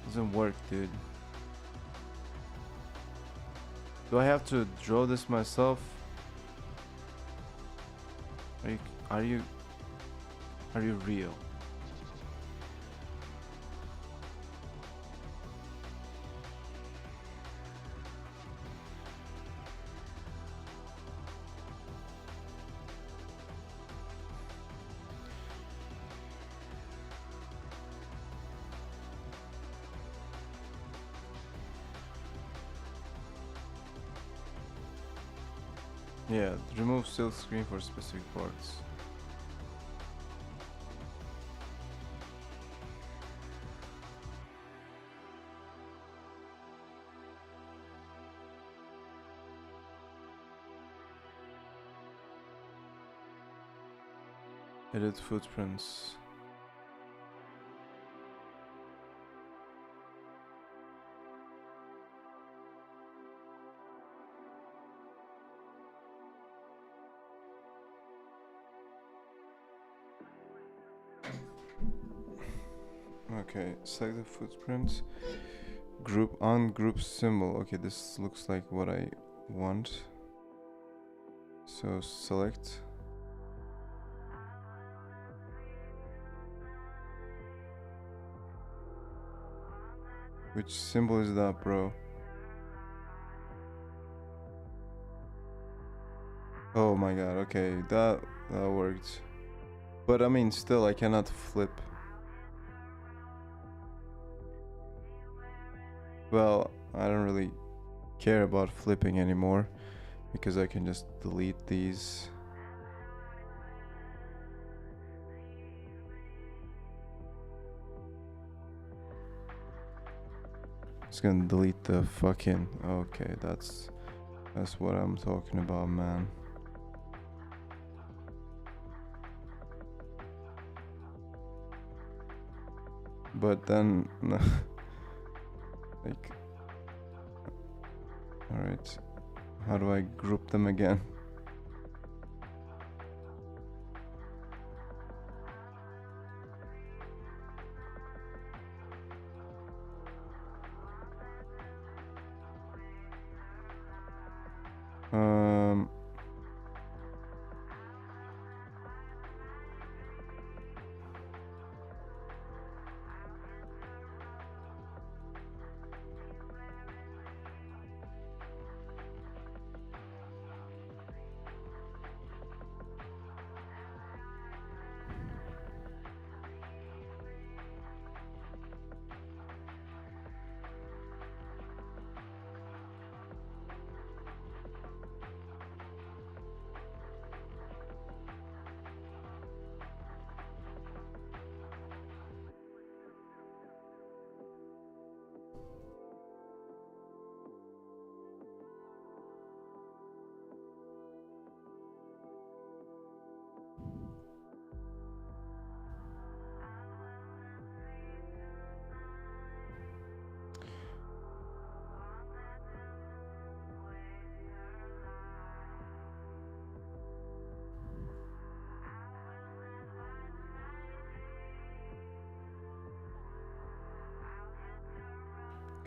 Doesn't work, dude. Do I have to draw this myself? Are you real? Yeah, remove silk screen for specific parts. Edit footprints. Okay, select the footprint. Group ungroup symbol. Okay, this looks like what I want. So select. Which symbol is that, bro? Oh my god, okay, that worked. But I mean, still, I cannot flip. Well, I don't really care about flipping anymore because I can just delete these. Just gonna delete the fucking... Okay, that's what I'm talking about, man. But then like, all right, how do I group them again?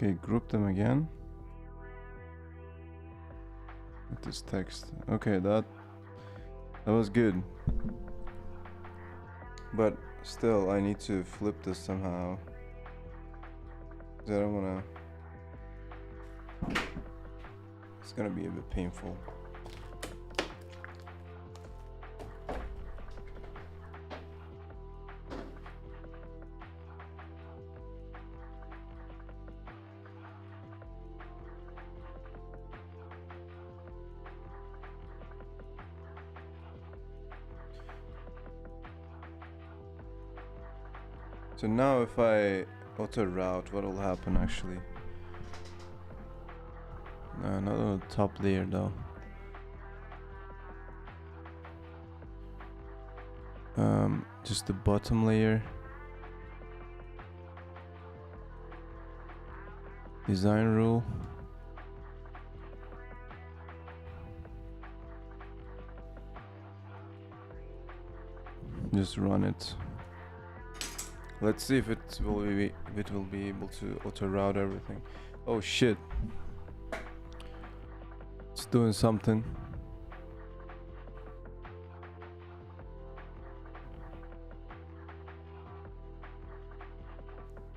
Okay, group them again with this text. Okay, that was good, but still I need to flip this somehow. I don't wanna... It's gonna be a bit painful. So now if I auto route, what will happen actually? No, not on the top layer though. Just the bottom layer. Design rule. Just run it. Let's see if it will be able to auto route everything. Oh shit. It's doing something.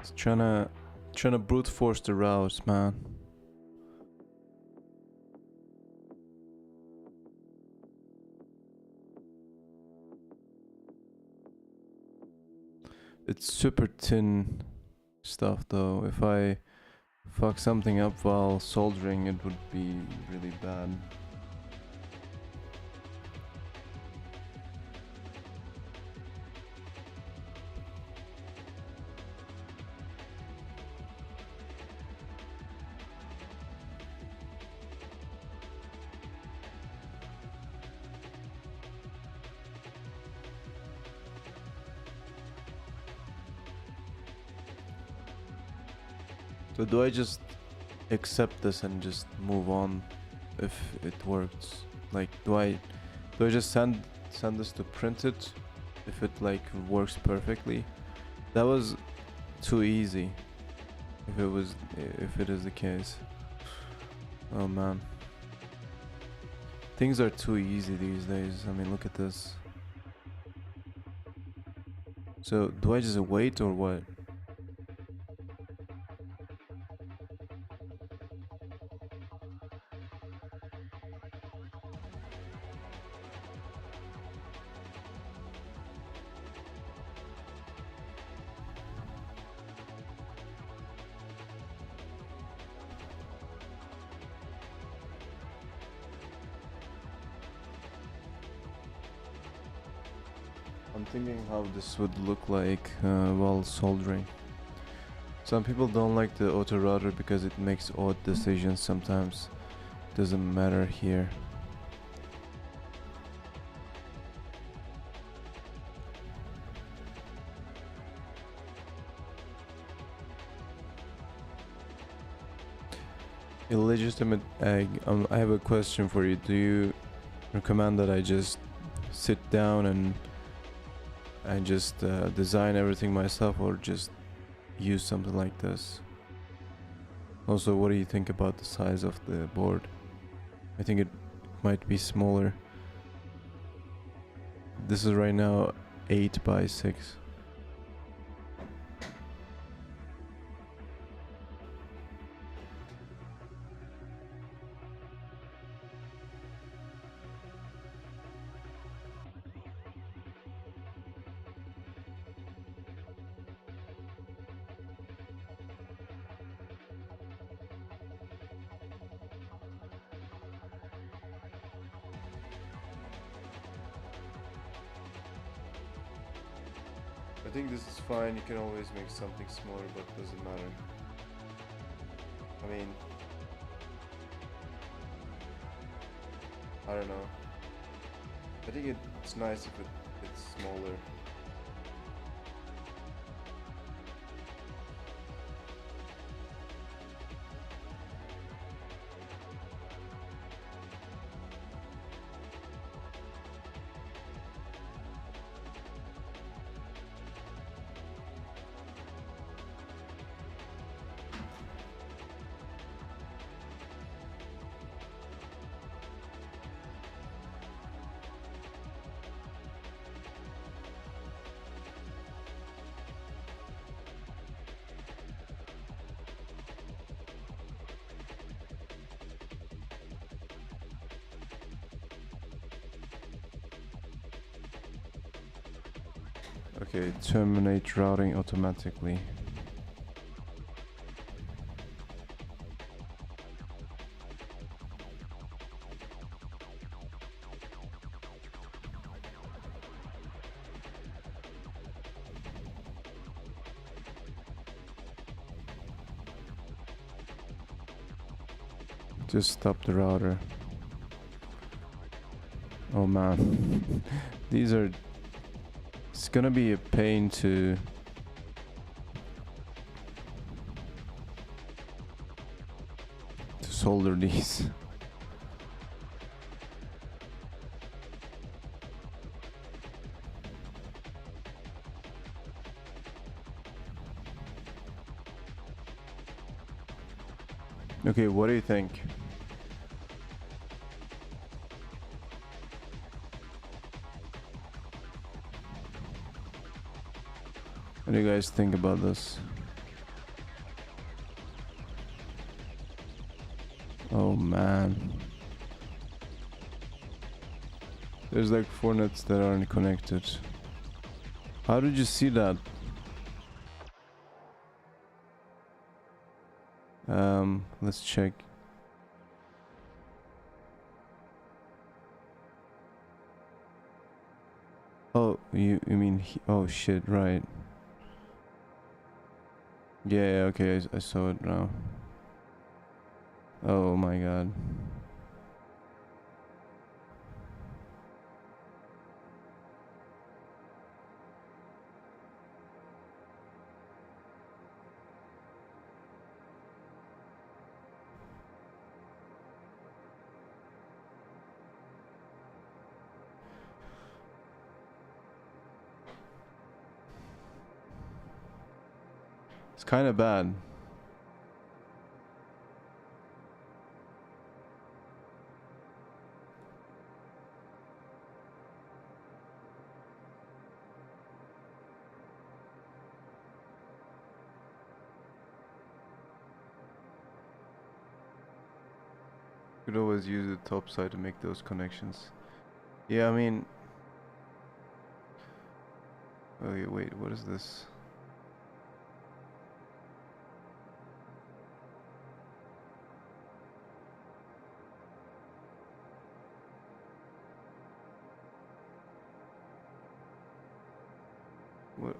It's trying to brute force the routes, man. It's super thin stuff though. If I fuck something up while soldering, it would be really bad. So do I just accept this and just move on if it works? Like do I just send this to print it if it like works perfectly? That was too easy. if it is the case. Oh man. Things are too easy these days. I mean, look at this. So, do I just wait or what? I'm thinking how this would look like while soldering. Some people don't like the auto router because it makes odd decisions sometimes. Doesn't matter here. Illegitimate egg. I have a question for you. Do you recommend that I just sit down and just design everything myself, or just use something like this? Also, what do you think about the size of the board? I think it might be smaller. This is right now 8 by 6. I think this is fine. You can always make something smaller, but it doesn't matter. I mean, I don't know. I think it's nice if it's smaller. Okay, terminate routing automatically. Just stop the router. Oh man, these are... It's gonna be a pain to solder these. Okay, what do you think? What do you guys think about this? Oh man. There's like 4 nets that aren't connected. How did you see that? Let's check. Oh, you mean oh shit, right. Yeah, okay, I saw it now. Oh my god. It's kind of bad. Could always use the top side to make those connections. Yeah, I mean... Okay, wait, what is this?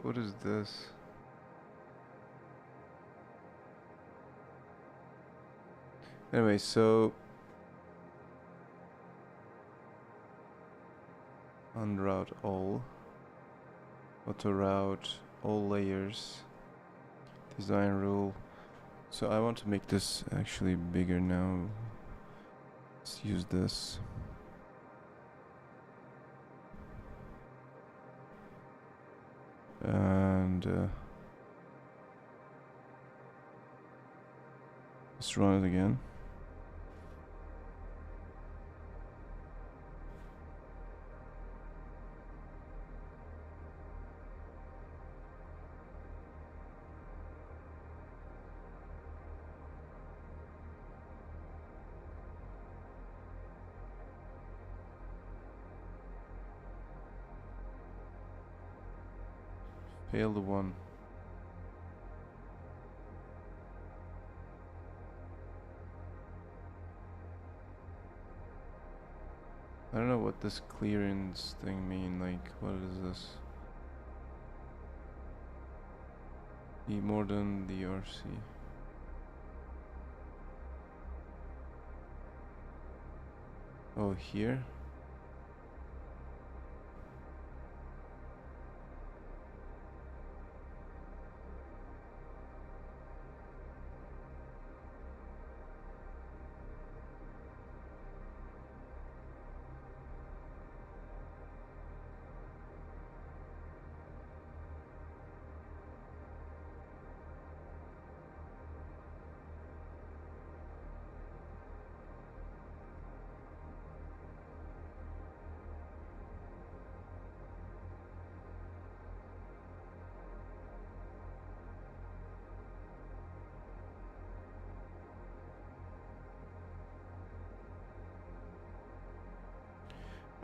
What is this? Anyway, so unroute all, auto route all layers, design rule. So I want to make this actually bigger now. Let's use this. And let's run it again. Failed one. I don't know what this clearance thing mean, like, what is this? E more than the RC. Oh, here?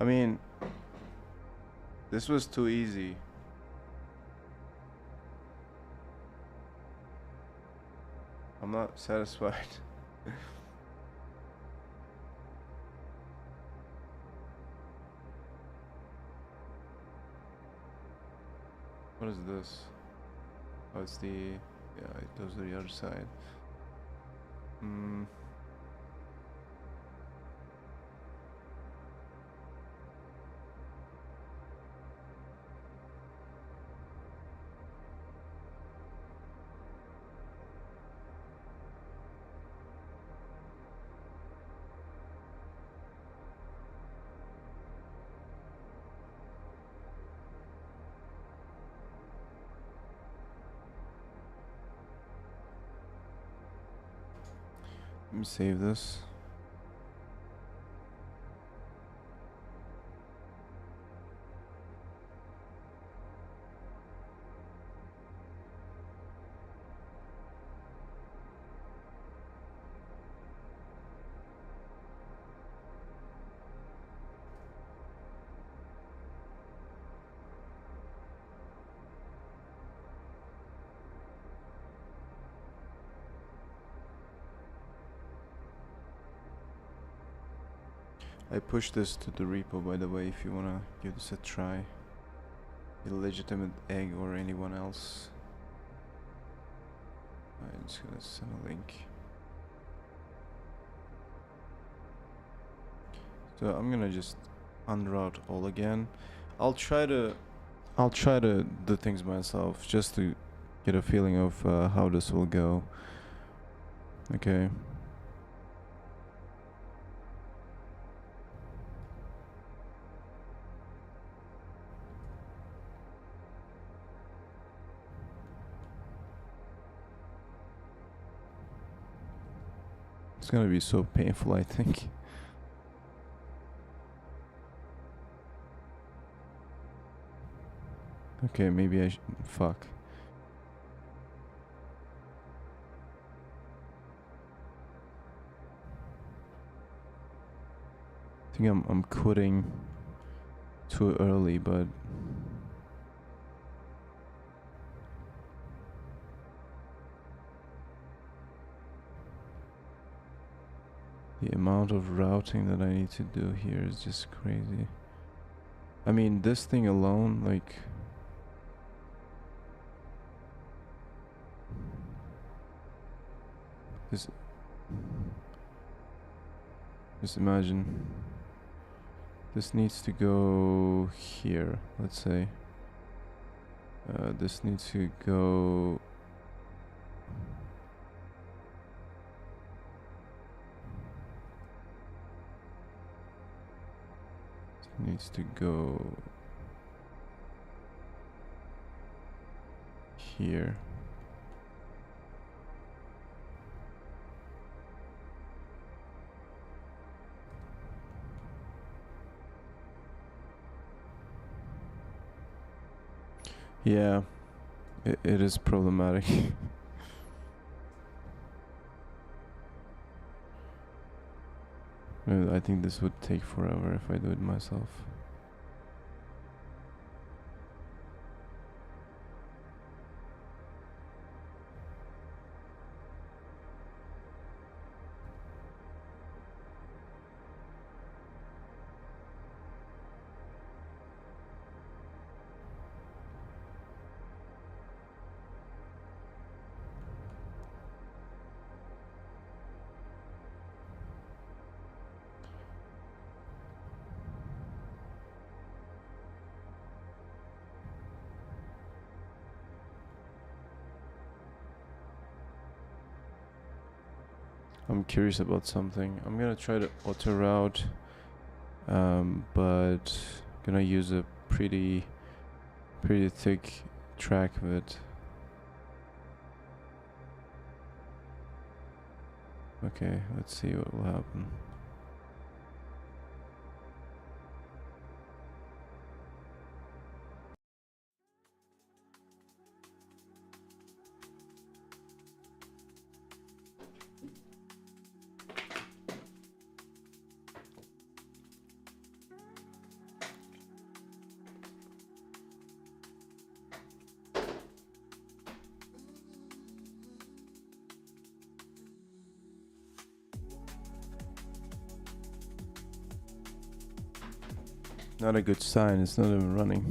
I mean, this was too easy. I'm not satisfied. What is this? Oh, it's the... Yeah, it goes to the other side. Let me save this. I pushed this to the repo, by the way, if you wanna give this a try. Illegitimate egg or anyone else. I'm just gonna send a link. So I'm gonna just unroute all again. I'll try to do things myself just to get a feeling of how this will go. Okay. It's gonna be so painful, I think. Okay, maybe I fuck. think I'm quitting too early, but the amount of routing that I need to do here is just crazy. I mean, this thing alone, like, this, just imagine this needs to go here, let's say. This needs to go needs to go here. Yeah, it is problematic. I think this would take forever if I do it myself. I'm curious about something. I'm gonna try to auto route, but gonna use a pretty thick track of it. Okay, let's see what will happen. Not a good sign, it's not even running.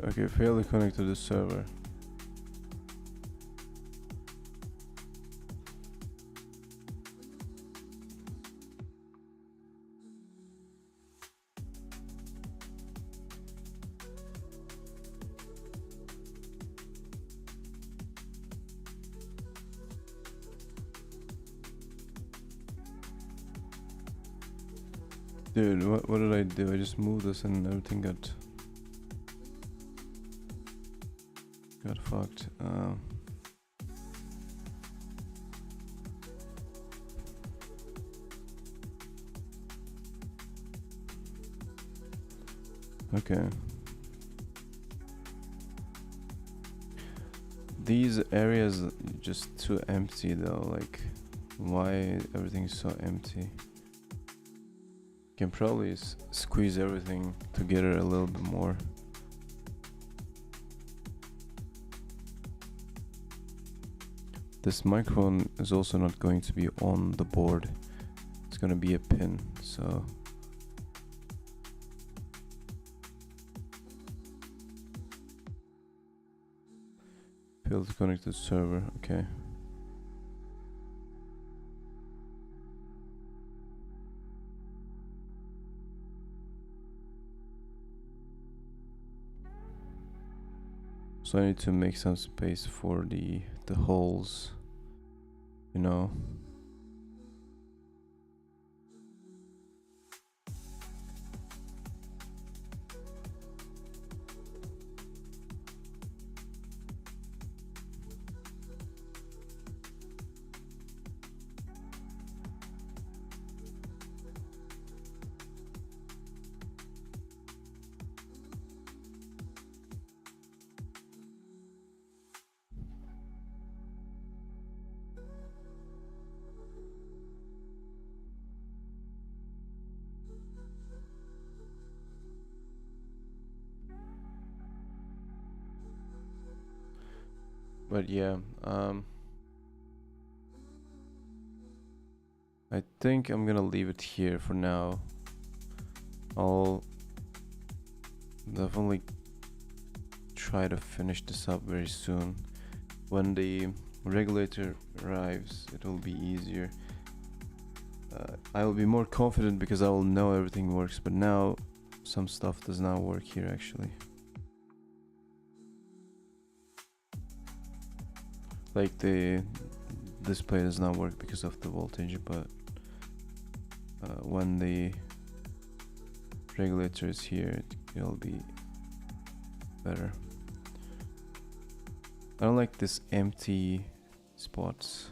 Okay, failed to connect to the server. Dude, what did I do? I just moved this and everything got fucked. Okay. These areas just too empty though. Like, why everything's so empty? Can probably squeeze everything together a little bit more. This microphone is also not going to be on the board. It's going to be a pin, so failed to connect to the server. Okay. So I need to make some space for the holes, you know. But yeah, I think I'm gonna leave it here for now. I'll definitely try to finish this up very soon. When the regulator arrives, it will be easier. I will be more confident because I will know everything works, but now some stuff does not work here actually. Like the display does not work because of the voltage, but when the regulator is here, it'll be better. I don't like this empty spots.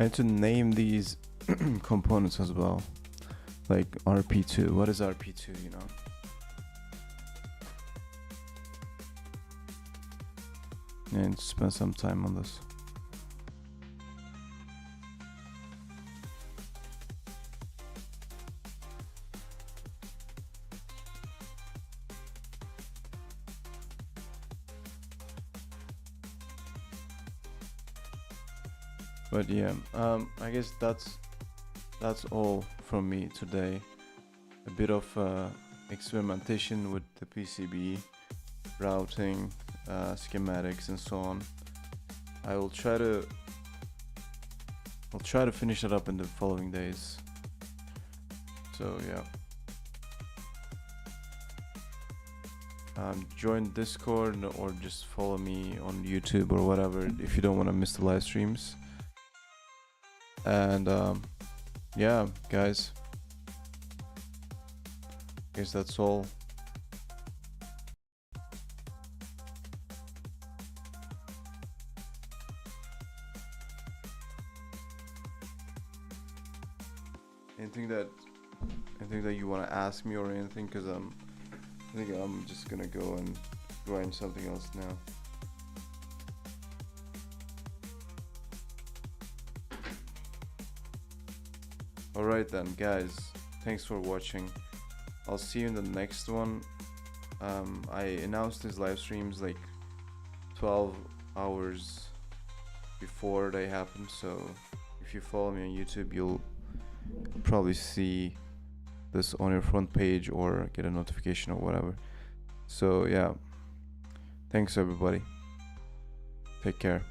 I need to name these components as well, like RP2. What is RP2, you know? And spend some time on this. But yeah, I guess that's all from me today. A bit of experimentation with the PCB, routing, schematics, and so on. I'll try to finish it up in the following days. So yeah. Join Discord or just follow me on YouTube or whatever if you don't want to miss the live streams. And yeah, guys, I guess that's all. Anything that you want to ask me or anything? Because I think I'm just gonna go and grind something else now. Alright then, guys, thanks for watching. I'll see you in the next one. I announced these live streams like 12 hours before they happen, so if you follow me on YouTube, you'll probably see this on your front page or get a notification or whatever. So yeah, thanks everybody, take care.